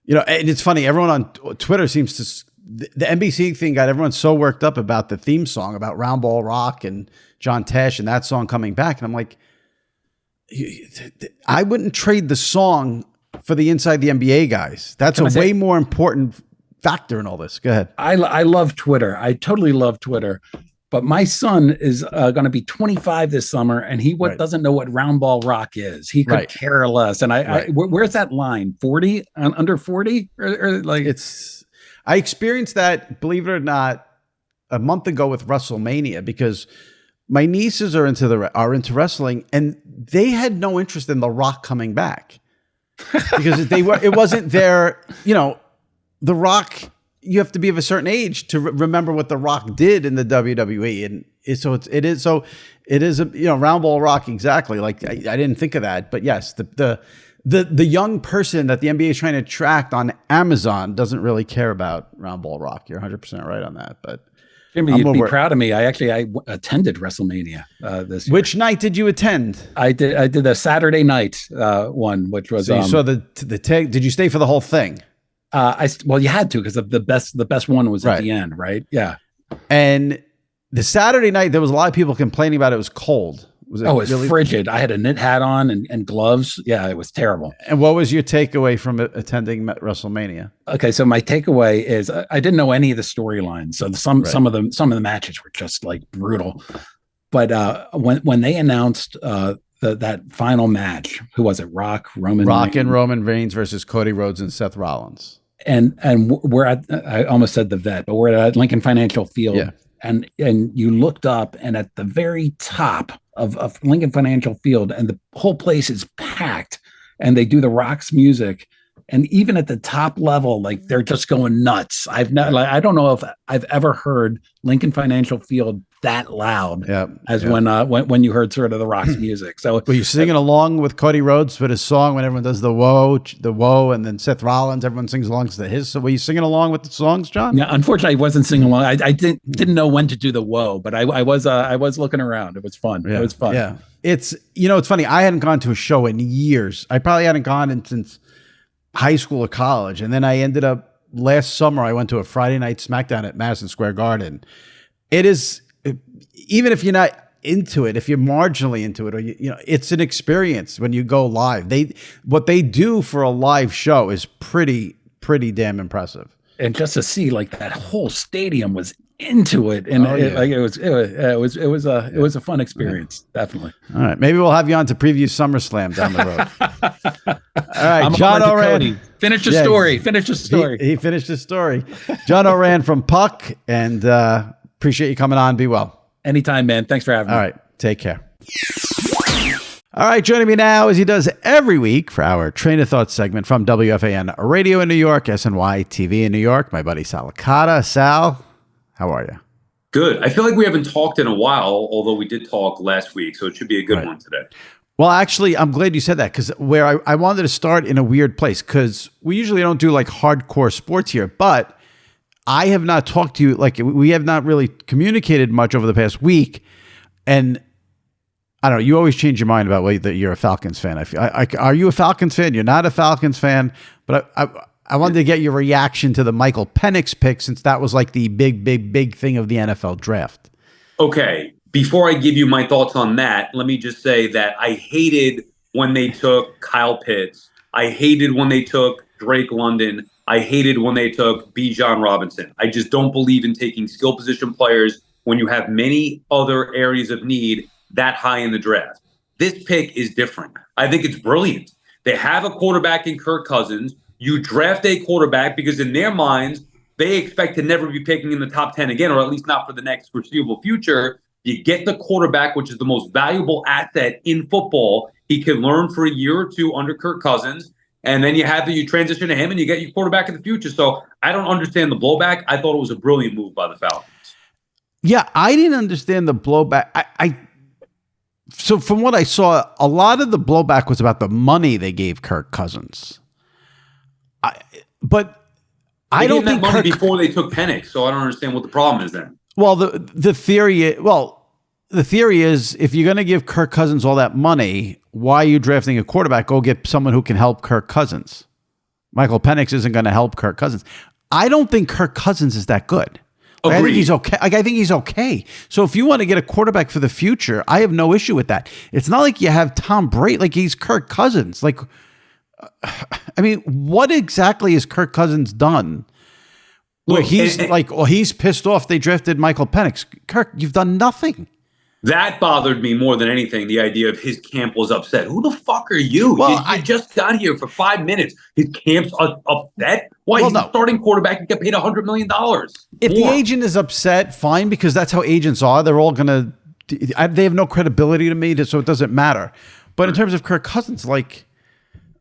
and it's funny. Everyone on Twitter seems to, the NBC thing got everyone so worked up about the theme song, about Round Ball Rock and John Tesh and that song coming back. And I'm like, I wouldn't trade the song for the Inside the NBA guys. That's a way more important factor in all this. Go ahead. I love Twitter. I totally love Twitter. But my son is going to be 25 this summer, and he doesn't know what Round Ball Rock is. He could care less. And where's that line? 40? Under 40? Or like I experienced that, believe it or not, a month ago with WrestleMania, because my nieces are into wrestling, and they had no interest in The Rock coming back because it wasn't their, The Rock. You have to be of a certain age to remember what The Rock did in the WWE, and it is a Round Ball Rock, exactly. Like I didn't think of that, but yes, the young person that the NBA is trying to attract on Amazon doesn't really care about Round Ball Rock. You're 100% right on that, but. Jimmy, you'd be proud of me. I attended WrestleMania this year. Which night did you attend? I did the Saturday night one, which was. So you saw the tag. Did you stay for the whole thing? Well, you had to, because the best one was at the end, right? Yeah. And the Saturday night, there was a lot of people complaining about it was cold. It was really frigid. I had a knit hat on and gloves. Yeah, it was terrible. And what was your takeaway from attending WrestleMania? Okay, so my takeaway is I didn't know any of the storylines. So some of the matches were just like brutal. But when they announced that final match, who was it? Rock and Roman Reigns versus Cody Rhodes and Seth Rollins. And we're at, I almost said the vet, but we're at Lincoln Financial Field. Yeah. And you looked up, and at the very top of Lincoln Financial Field, and the whole place is packed, and they do the Rock's music. And even at the top level, like, they're just going nuts. I don't know if I've ever heard Lincoln Financial Field that loud as when you heard sort of the Rock's music. So were you singing along with Cody Rhodes with his song when everyone does the whoa, and then Seth Rollins, everyone sings along to his? So were you singing along with the songs, John? Yeah, unfortunately, I wasn't singing along. I didn't know when to do the whoa, but I was looking around. It was fun. Yeah. It was fun. Yeah, it's funny. I hadn't gone to a show in years. I probably hadn't gone since high school or college, and then I ended up last summer. I went to a Friday night SmackDown at Madison Square Garden. It is, even if you're not into it, if you're marginally into it, or it's an experience when you go live. What they do for a live show is pretty damn impressive. And just to see, like, that whole stadium was into it, and it was a fun experience. Definitely. All right, maybe we'll have you on to preview SummerSlam down the road. All right, John Ourand. Finish the story. Finish the story. He finished his story. John Ourand from Puck, and appreciate you coming on. Be well. Anytime, man. Thanks for having me. All right. Take care. All right. Joining me now, as he does every week for our Traina Thoughts segment from WFAN Radio in New York, SNY TV in New York, my buddy Sal Licata. Sal, how are you? Good. I feel like we haven't talked in a while, although we did talk last week, so it should be a good one today. Well, actually, I'm glad you said that, because where I wanted to start in a weird place, because we usually don't do like hardcore sports here, but I have not talked to you, like we have not really communicated much over the past week, and I don't know, you always change your mind about whether you're a Falcons fan. Are you a Falcons fan? You're not a Falcons fan, but I wanted to get your reaction to the Michael Penix pick, since that was like the big thing of the NFL draft. Okay. Before I give you my thoughts on that, let me just say that I hated when they took Kyle Pitts. I hated when they took Drake London. I hated when they took Bijan Robinson. I just don't believe in taking skill position players when you have many other areas of need that high in the draft. This pick is different. I think it's brilliant. They have a quarterback in Kirk Cousins. You draft a quarterback because in their minds, they expect to never be picking in the top 10 again, or at least not for the next foreseeable future. You get the quarterback, which is the most valuable asset in football. He can learn for a year or two under Kirk Cousins, and then you transition to him and you get your quarterback in the future. So I don't understand the blowback. I thought it was a brilliant move by the Falcons. Yeah, I didn't understand the blowback. So from what I saw, a lot of the blowback was about the money they gave Kirk Cousins. But I don't think money before they took Penix, so I don't understand what the problem is then. Well, the theory is if you're going to give Kirk Cousins all that money, why are you drafting a quarterback? Go get someone who can help Kirk Cousins. Michael Penix isn't going to help Kirk Cousins. I don't think Kirk Cousins is that good. I think he's okay. I think he's okay. So if you want to get a quarterback for the future, I have no issue with that. It's not like you have Tom Brady. Like, he's Kirk Cousins. Like, I mean, what exactly has Kirk Cousins done? Where he's pissed off they drafted Michael Penix. Kirk, you've done nothing. That bothered me more than anything, the idea of his camp was upset. Who the fuck are you? Well, you just got here for 5 minutes. His camp's upset? Why? He's the starting quarterback and get paid $100 million. If the agent is upset, fine, because that's how agents are. They're all going to – they have no credibility to me, so it doesn't matter. But in terms of Kirk Cousins, like,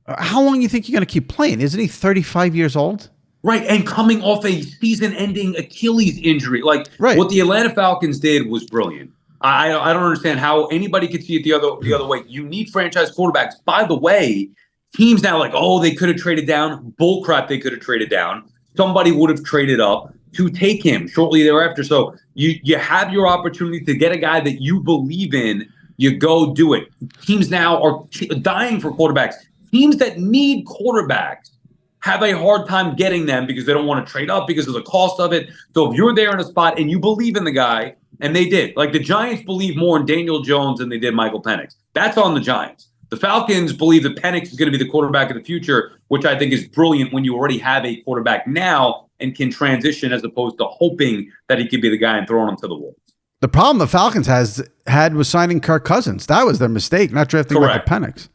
how long do you think you're going to keep playing? Isn't he 35 years old? Right, and coming off a season-ending Achilles injury. Like, what the Atlanta Falcons did was brilliant. I don't understand how anybody could see it the other way. You need franchise quarterbacks. By the way, teams now like, they could have traded down. Bullcrap, they could have traded down. Somebody would have traded up to take him shortly thereafter. So you have your opportunity to get a guy that you believe in. You go do it. Teams now are dying for quarterbacks. Teams that need quarterbacks have a hard time getting them because they don't want to trade up because of the cost of it. So if you're there in a spot and you believe in the guy, and they did. Like, the Giants believe more in Daniel Jones than they did Michael Penix. That's on the Giants. The Falcons believe that Penix is going to be the quarterback of the future, which I think is brilliant when you already have a quarterback now and can transition as opposed to hoping that he could be the guy and throwing him to the wolves. The problem the Falcons had was signing Kirk Cousins. That was their mistake, not drafting Michael Penix.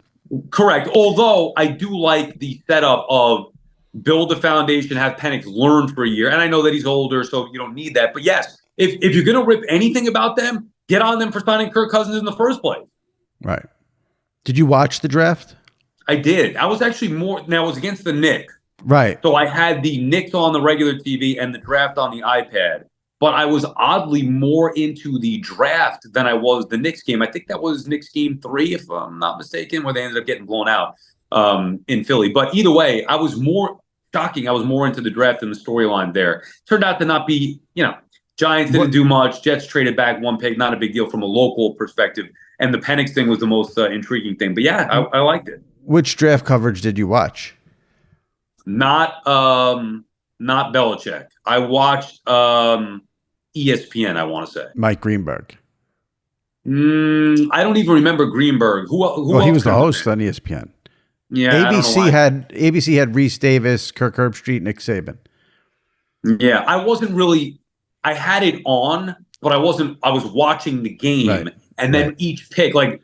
Correct. Although I do like the setup of build the foundation, have Penix learn for a year. And I know that he's older, so you don't need that. But yes, if you're going to rip anything about them, get on them for signing Kirk Cousins in the first place. Right. Did you watch the draft? I did. I was actually I was against the Knicks. Right. So I had the Knicks on the regular TV and the draft on the iPad. But I was oddly more into the draft than I was the Knicks game. I think that was Knicks game 3, if I'm not mistaken, where they ended up getting blown out in Philly. But either way, I was more into the draft than the storyline there. Turned out to not be, Giants didn't do much. Jets traded back 1 pick. Not a big deal from a local perspective. And the Penix thing was the most intriguing thing. But yeah, I liked it. Which draft coverage did you watch? Not Belichick. I watched ESPN, I want to say. Mike Greenberg. I don't even remember Greenberg. Who he was the host on ESPN. Yeah, ABC had Reese Davis, Kirk Herbstreit, Nick Saban. Yeah, I had it on, but I was watching the game, and then each pick, like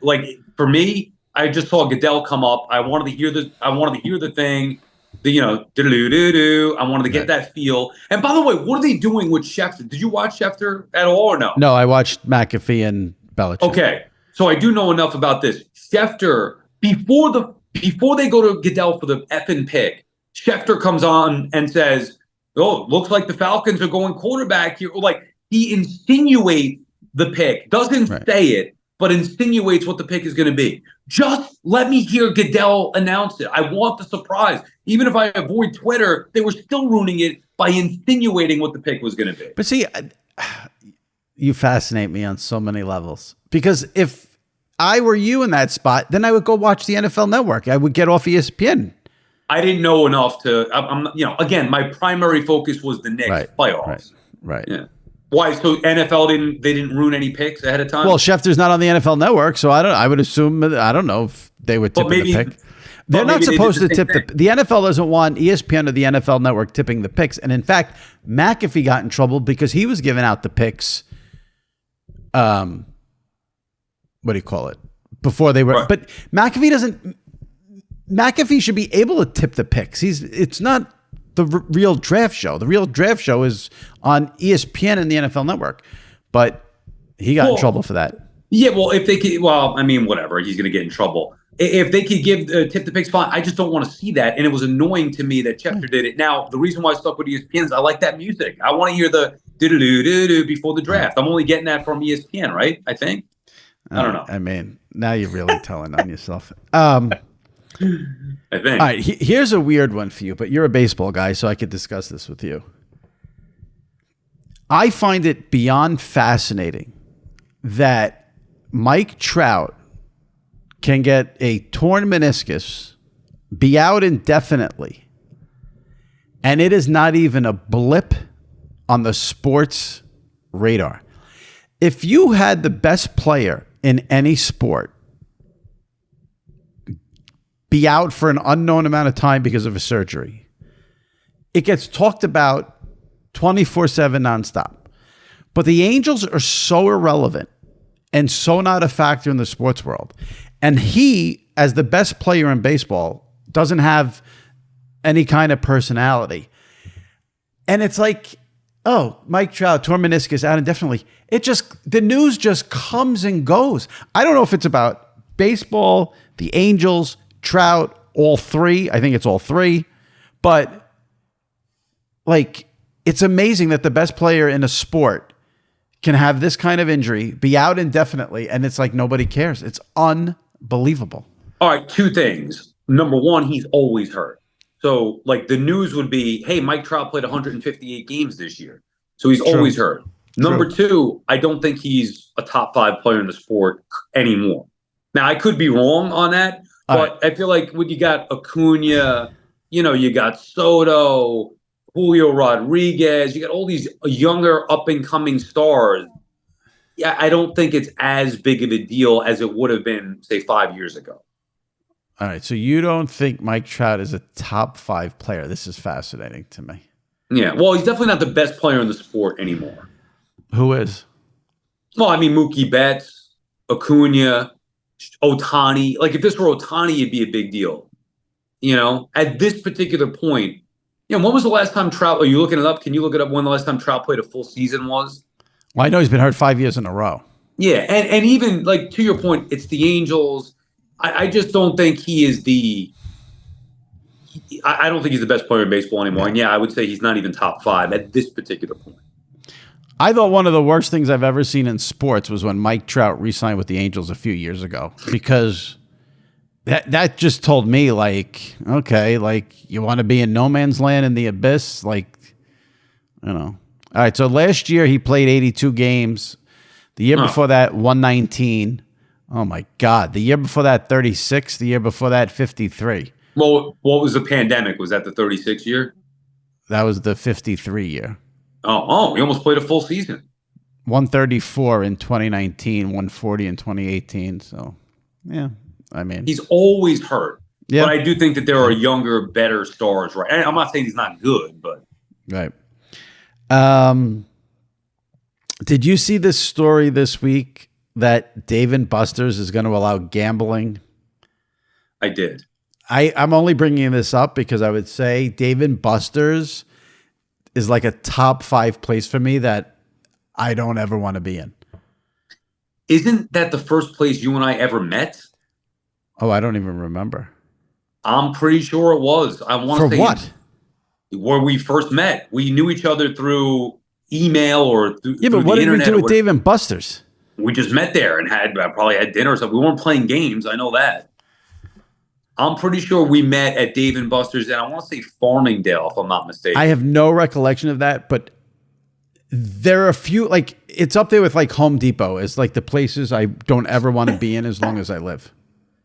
for me, I just saw Goodell come up. I wanted to hear the thing. I wanted to get that feel. And by the way, what are they doing with Schefter? Did you watch Schefter at all or no? No, I watched McAfee and Belichick. Okay, so I do know enough about this. Schefter, before they go to Goodell for the effing pick, Schefter comes on and says, "Oh, looks like the Falcons are going quarterback here." Like, he insinuates the pick, doesn't say it, but insinuates what the pick is going to be. Just let me hear Goodell announce it. I want the surprise. Even if I avoid Twitter, they were still ruining it by insinuating what the pick was going to be. But see, you fascinate me on so many levels, because if I were you in that spot, then I would go watch the NFL Network. I would get off ESPN. I didn't know enough to, again, my primary focus was the Knicks playoffs. Right. Yeah. Why? So NFL didn't ruin any picks ahead of time? Well, Schefter's not on the NFL Network, so I would assume, I don't know if they would tip the pick. They're not supposed to tip the NFL doesn't want ESPN or the NFL Network tipping the picks. And in fact, McAfee got in trouble because he was giving out the picks. What do you call it? Before they were, but McAfee should be able to tip the picks. It's not the real draft show. The real draft show is on ESPN and the NFL Network, but he got in trouble for that. Yeah, well, if they could, whatever. He's going to get in trouble. If they could tip the picks, fine. I just don't want to see that, and it was annoying to me that Schefter did it. Now, the reason why I stuck with ESPN is I like that music. I want to hear the do-do-do-do-do before the draft. I'm only getting that from ESPN, right? I think. I don't know. I mean, now you're really telling on yourself. I think. All right, here's a weird one for you, but you're a baseball guy, so I could discuss this with you. I find it beyond fascinating that Mike Trout can get a torn meniscus, be out indefinitely, and it is not even a blip on the sports radar. If you had the best player in any sport be out for an unknown amount of time because of a surgery, it gets talked about 24/7 nonstop. But the Angels are so irrelevant and so not a factor in the sports world. And he, as the best player in baseball, doesn't have any kind of personality. And it's like, oh, Mike Trout, torn meniscus, out indefinitely. The news just comes and goes. I don't know if it's about baseball, the Angels, Trout, all three. I think it's all three. But like, it's amazing that the best player in a sport can have this kind of injury, be out indefinitely, and it's like nobody cares. It's unbelievable. All right, two things. Number one, he's always hurt. So, like, the news would be, hey, Mike Trout played 158 games this year. So he's always hurt. Number two, I don't think he's a top 5 player in the sport anymore. Now, I could be wrong on that, but I feel like when you got Acuna, you got Soto, Julio Rodriguez, you got all these younger up-and-coming stars. Yeah, I don't think it's as big of a deal as it would have been, say, 5 years ago. All right, so you don't think Mike Trout is a top 5 player? This is fascinating to me. Yeah, well, he's definitely not the best player in the sport anymore. Who is? Well, I mean, Mookie Betts, Acuna, Ohtani. Like, if this were Ohtani, it'd be a big deal. At this particular point, when was the last time Trout? Are you looking it up? Can you look it up when the last time Trout played a full season was? Well, I know he's been hurt 5 years in a row. Yeah, and even, like, to your point, it's the Angels. I just don't think he is I don't think he's the best player in baseball anymore. And I would say he's not even top 5 at this particular point. I thought one of the worst things I've ever seen in sports was when Mike Trout re-signed with the Angels a few years ago, because that just told me, like, okay, like, you want to be in no man's land in the abyss, like, All right, so last year he played 82 games. The year before that, 119. Oh my God! The year before that, 36. The year before that, 53. Well, what was the pandemic? Was that the 36 year? That was the 53 year. Oh, he almost played a full season. 134 in 2019, 140 in 2018. So, yeah, I mean, he's always hurt. Yeah. But I do think that there are younger, better stars, right? And I'm not saying he's not good, but right. Did you see this story this week that Dave & Buster's is going to allow gambling? I did. I'm only bringing this up because I would say Dave and Buster's is like a top 5 place for me that I don't ever want to be in. Isn't that the first place you and I ever met? Oh, I don't even remember. I'm pretty sure it was. I want to say for what? Where we first met. We knew each other through email or through but what the did we internet. do with Dave and Buster's? We just met there and probably had dinner or something. We weren't playing games. I know that. I'm pretty sure we met at Dave and Buster's, and I want to say Farmingdale, if I'm not mistaken. I have no recollection of that, but there are a few, like, it's up there with like Home Depot as like the places I don't ever want to be in as long as I live.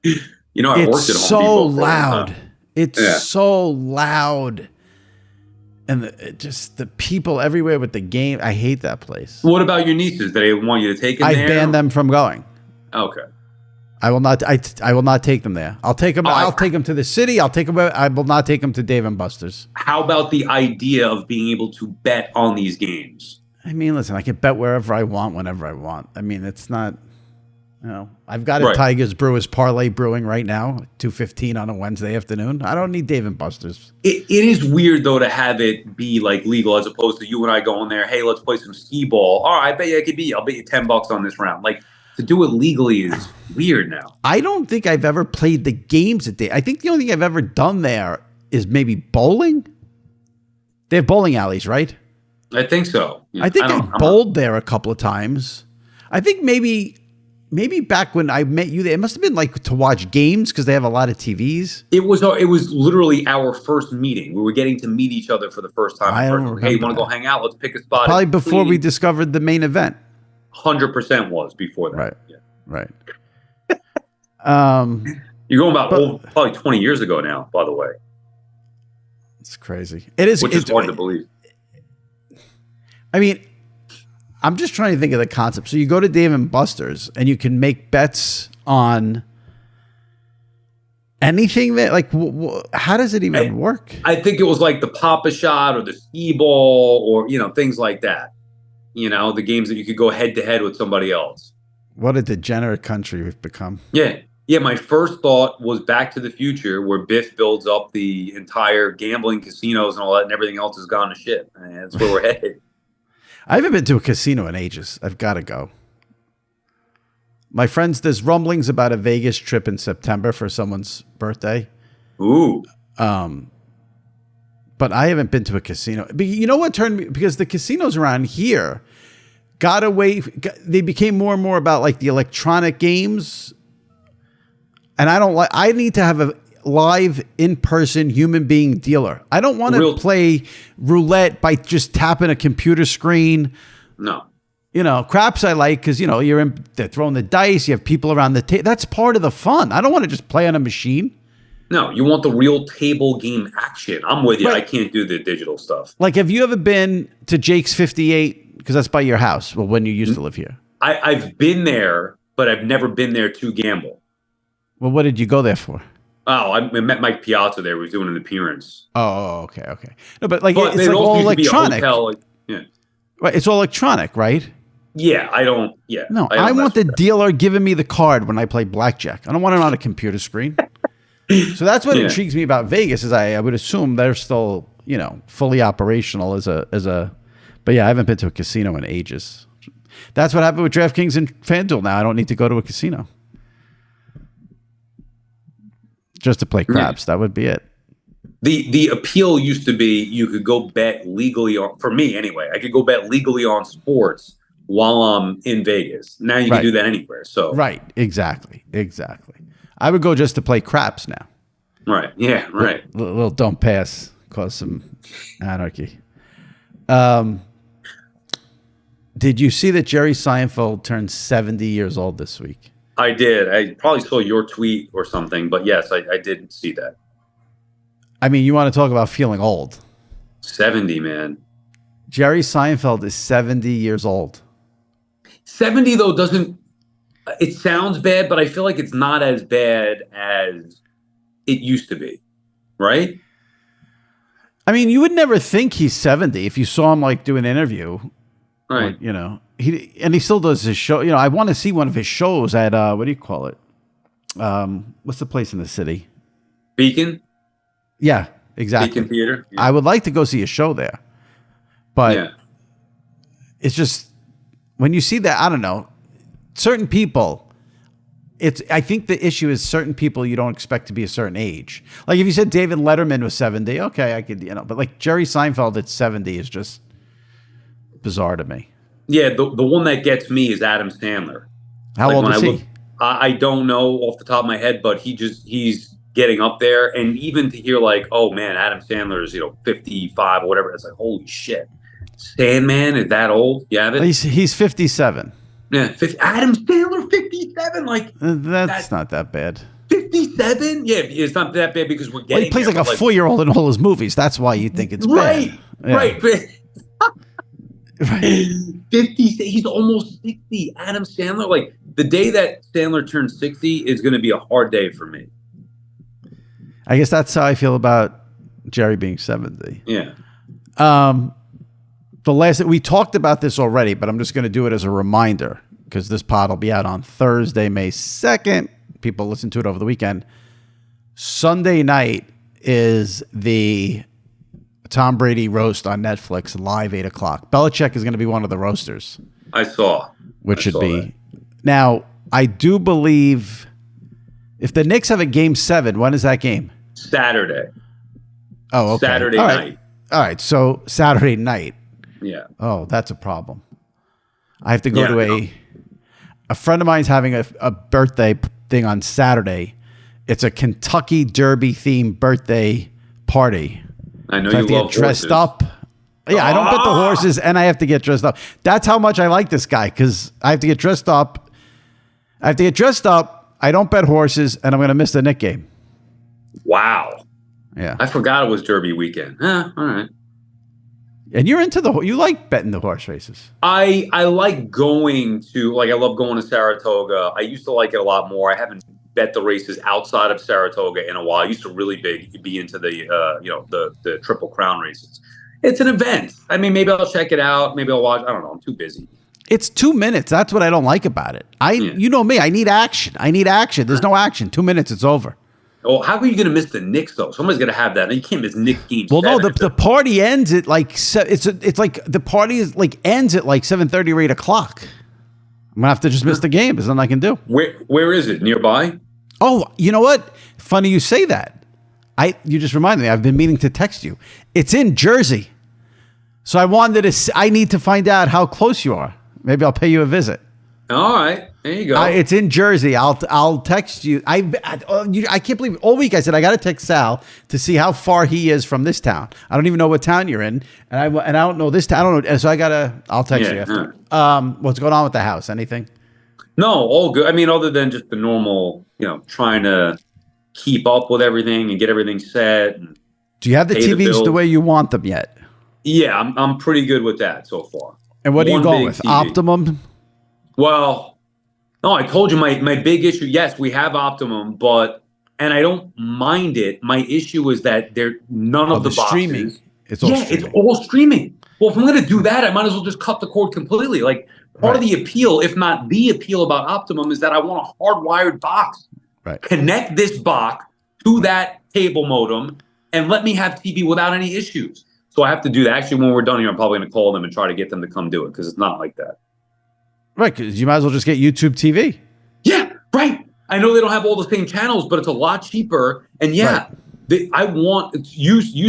I worked at Home It's Depot. so loud. It's so loud. And just the people everywhere with the game. I hate that place. What about your nieces? Do they want you to take them there? I banned them from going. Okay. I will not. I will not take them there. I'll take them. I'll take them to the city. I'll take them. I will not take them to Dave and Buster's. How about the idea of being able to bet on these games? I mean, listen. I can bet wherever I want, whenever I want. I mean, it's not. I've got a Tigers Brewers parlay brewing right now, 2:15 on a Wednesday afternoon. I don't need Dave and Buster's. It is weird though to have it be like legal as opposed to you and I going there. Hey, let's play some skee ball. All right, I bet you it could be. I'll bet you $10 on this round. Like. To do it legally is weird now. I don't think I've ever played the games at Dave. I think the only thing I've ever done there is maybe bowling. They have bowling alleys, right? I think so. Yeah, I think I bowled there a couple of times. I think maybe back when I met you there, it must have been like to watch games because they have a lot of TVs. It was literally our first meeting. We were getting to meet each other for the first time. I don't remember. Hey, you want to go hang out? Let's pick a spot. Probably before we discovered the main event. 100% was before that. Right. Yeah. Right. You're going about probably 20 years ago now, by the way. It's crazy. It's hard to believe. I mean, I'm just trying to think of the concept. So you go to Dave and Buster's and you can make bets on anything that, like, how does it even work? I think it was like the Pop-A-Shot or the skee ball or, things like that. The games that you could go head to head with somebody else. What a degenerate country we've become. Yeah. Yeah. My first thought was Back to the Future, where Biff builds up the entire gambling casinos and all that, and everything else has gone to shit. And that's where we're headed. I haven't been to a casino in ages. I've got to go. My friends, there's rumblings about a Vegas trip in September for someone's birthday. Ooh. But I haven't been to a casino. But you know what turned me? Because the casinos around here got away. They became more and more about like the electronic games. And I need to have a live in-person human being dealer. I don't want to play roulette by just tapping a computer screen. No. Craps I like because, they're throwing the dice. You have people around the table. That's part of the fun. I don't want to just play on a machine. No, you want the real table game action. I'm with you. Right. I can't do the digital stuff. Like, have you ever been to Jake's 58? Because that's by your house. Well, when you used to live here. I've been there, but I've never been there to gamble. Well, what did you go there for? Oh, I met Mike Piazza there. He was doing an appearance. Oh, okay. No, but like it's like all electronic. Hotel, yeah. Right, it's all electronic, right? Yeah, I don't. Yeah. No, I want the dealer giving me the card when I play blackjack. I don't want it on a computer screen. So that's what intrigues me about Vegas. Is I would assume they're still fully operational as a. But yeah, I haven't been to a casino in ages. That's what happened with DraftKings and FanDuel. Now I don't need to go to a casino just to play craps. That would be it. The appeal used to be you could go bet legally on, for me anyway, I could go bet legally on sports while I'm in Vegas. Now you can do that anywhere. So right, exactly. I would go just to play craps now. Right. Yeah. Right. Little don't pass, cause some anarchy. Did you see that Jerry Seinfeld turned 70 years old this week? I did. I probably saw your tweet or something, but yes, I did see that. I mean, you want to talk about feeling old. 70, man. Jerry Seinfeld is 70 years old. 70, though, it sounds bad, but I feel like it's not as bad as it used to be, right? I mean, you would never think he's 70 if you saw him like do an interview. Right. Or, he still does his show. I want to see one of his shows at, what do you call it? What's the place in the city? Beacon? Yeah, exactly. Beacon Theater? Yeah. I would like to go see a show there. But it's just, when you see that, I don't know, certain people, I think the issue is certain people you don't expect to be a certain age. Like if you said David Letterman was 70, okay, I could, but like Jerry Seinfeld at 70 is just bizarre to me. Yeah, the one that gets me is Adam Sandler. How old is he? I don't know off the top of my head, but he's getting up there. And even to hear like, oh man, Adam Sandler is 55 or whatever, it's like, holy shit. Sandman is that old? Yeah, he's 57. Yeah, Adam Sandler, 57. Like that's not that bad. 57? Yeah, it's not that bad because we're getting. He plays like a 4-year-old in all his movies. That's why you think it's right, bad. Right, right. 50. He's almost 60. Adam Sandler. Like the day that Sandler turns 60 is going to be a hard day for me. I guess that's how I feel about Jerry being 70. Yeah. We talked about this already, but I'm just going to do it as a reminder because this pod will be out on Thursday, May 2nd. People listen to it over the weekend. Sunday night is the Tom Brady roast on Netflix, live 8 o'clock. Belichick is going to be one of the roasters. I saw. Which should be. That. Now, I do believe if the Knicks have a game 7, when is that game? Saturday. Oh, okay. Saturday night. All right. So Saturday night. Yeah. Oh, that's a problem. I have to go to a friend of mine's having a birthday thing on Saturday. It's a Kentucky Derby themed birthday party. I know so you I have to love get dressed horses. up. Yeah, I don't bet the horses, and I have to get dressed up. That's how much I like this guy because I have to get dressed up. I don't bet horses, and I'm going to miss the Knick game. Wow. Yeah. I forgot it was Derby weekend. All right. And you're into you like betting the horse races. I like going to, I love going to Saratoga. I used to like it a lot more. I haven't bet the races outside of Saratoga in a while. I used to really be into the Triple Crown races. It's an event. I mean, maybe I'll check it out. Maybe I'll watch. I don't know. I'm too busy. It's 2 minutes. That's what I don't like about it. You know me. I need action. There's no action. 2 minutes. It's over. Oh, how are you going to miss the Knicks though? Somebody's going to have that. You can't miss Knicks games. Well, no, the party ends at it's like the party is ends at 7:30 or 8 o'clock. I'm gonna have to just miss the game. There's nothing I can do. Where is it? Nearby? Oh, you know what? Funny you say that. You just reminded me. I've been meaning to text you. It's in Jersey, so I need to find out how close you are. Maybe I'll pay you a visit. All right. There you go. It's in Jersey. I'll text you. I can't believe it. All week I said I got to text Sal to see how far he is from this town. I don't even know what town you're in, and I don't know this town. I don't know. So I'll text you after. What's going on with the house? Anything? No, all good. I mean, other than just the normal, trying to keep up with everything and get everything set. And do you have the TVs the way you want them yet? Yeah, I'm pretty good with that so far. And what are you going with? TV. Optimum? Well, no, I told you my big issue. Yes, we have Optimum, and I don't mind it. My issue is that none of the boxes. Streaming. It's all streaming. Well, if I'm going to do that, I might as well just cut the cord completely. Part of the appeal, if not the appeal about Optimum, is that I want a hardwired box. Right. Connect this box to that cable modem and let me have TV without any issues. So I have to do that. Actually, when we're done here, I'm probably going to call them and try to get them to come do it because it's not like that. Right, because you might as well just get YouTube TV. Yeah, right. I know they don't have all the same channels, but it's a lot cheaper. And you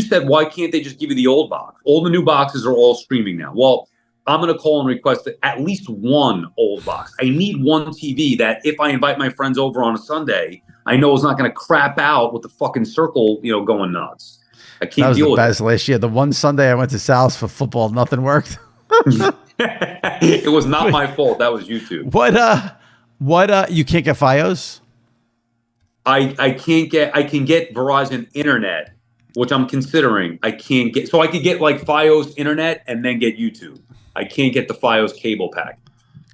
said, why can't they just give you the old box? All the new boxes are all streaming now. Well, I'm going to call and request at least one old box. I need one TV that if I invite my friends over on a Sunday, I know is not going to crap out with the fucking circle, going nuts. I can't deal with it. That was the best last year. The one Sunday I went to Sal's for football, nothing worked. It was not my fault. That was YouTube. What you can't get Fios? I can get Verizon internet, which I'm considering. I can't get, so I could get Fios internet and then get YouTube. I can't get the Fios cable pack.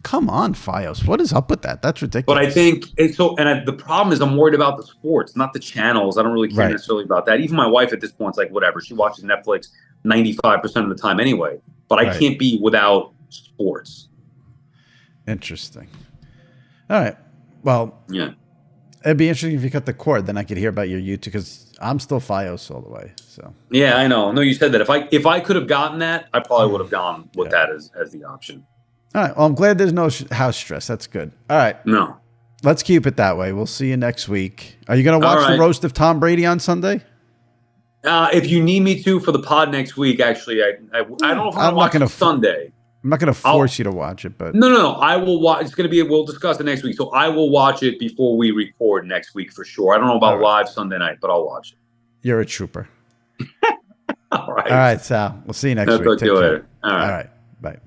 Come on, Fios. What is up with that? That's ridiculous. But I think the problem is I'm worried about the sports, not the channels. I don't really care necessarily about that. Even my wife at this point is like, whatever. She watches Netflix 95% of the time anyway. But I can't be without sports. Interesting. All right. Well, It'd be interesting if you cut the cord, then I could hear about your YouTube, because I'm still Fios all the way. So yeah, I know. No, you said that. If I could have gotten that, I probably would have gone with that as the option. All right. Well, I'm glad there's no house stress. That's good. All right. No. Let's keep it that way. We'll see you next week. Are you going to watch the roast of Tom Brady on Sunday? If you need me to for the pod next week, actually, I don't know if I'm going to watch it Sunday. I'm not going to force you to watch it, but no. I will watch. It's going to be. We'll discuss it next week. So I will watch it before we record next week for sure. I don't know about live Sunday night, but I'll watch it. You're a trooper. All right. All right, Sal. We'll see you next week. Talk to you later. All right. Bye.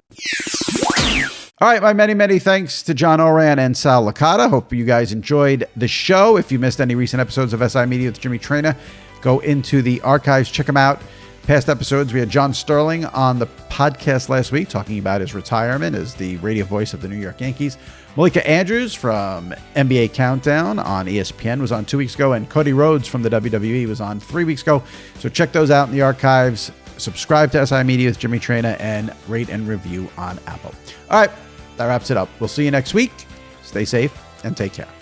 All right. My many thanks to John Ourand and Sal Licata. Hope you guys enjoyed the show. If you missed any recent episodes of SI Media with Jimmy Traina, go into the archives, check them out. Past episodes, we had John Sterling on the podcast last week talking about his retirement as the radio voice of the New York Yankees. Malika Andrews from NBA Countdown on ESPN was on 2 weeks ago, and Cody Rhodes from the WWE was on 3 weeks ago. So check those out in the archives. Subscribe to SI Media with Jimmy Traina and rate and review on Apple. All right, that wraps it up. We'll see you next week. Stay safe and take care.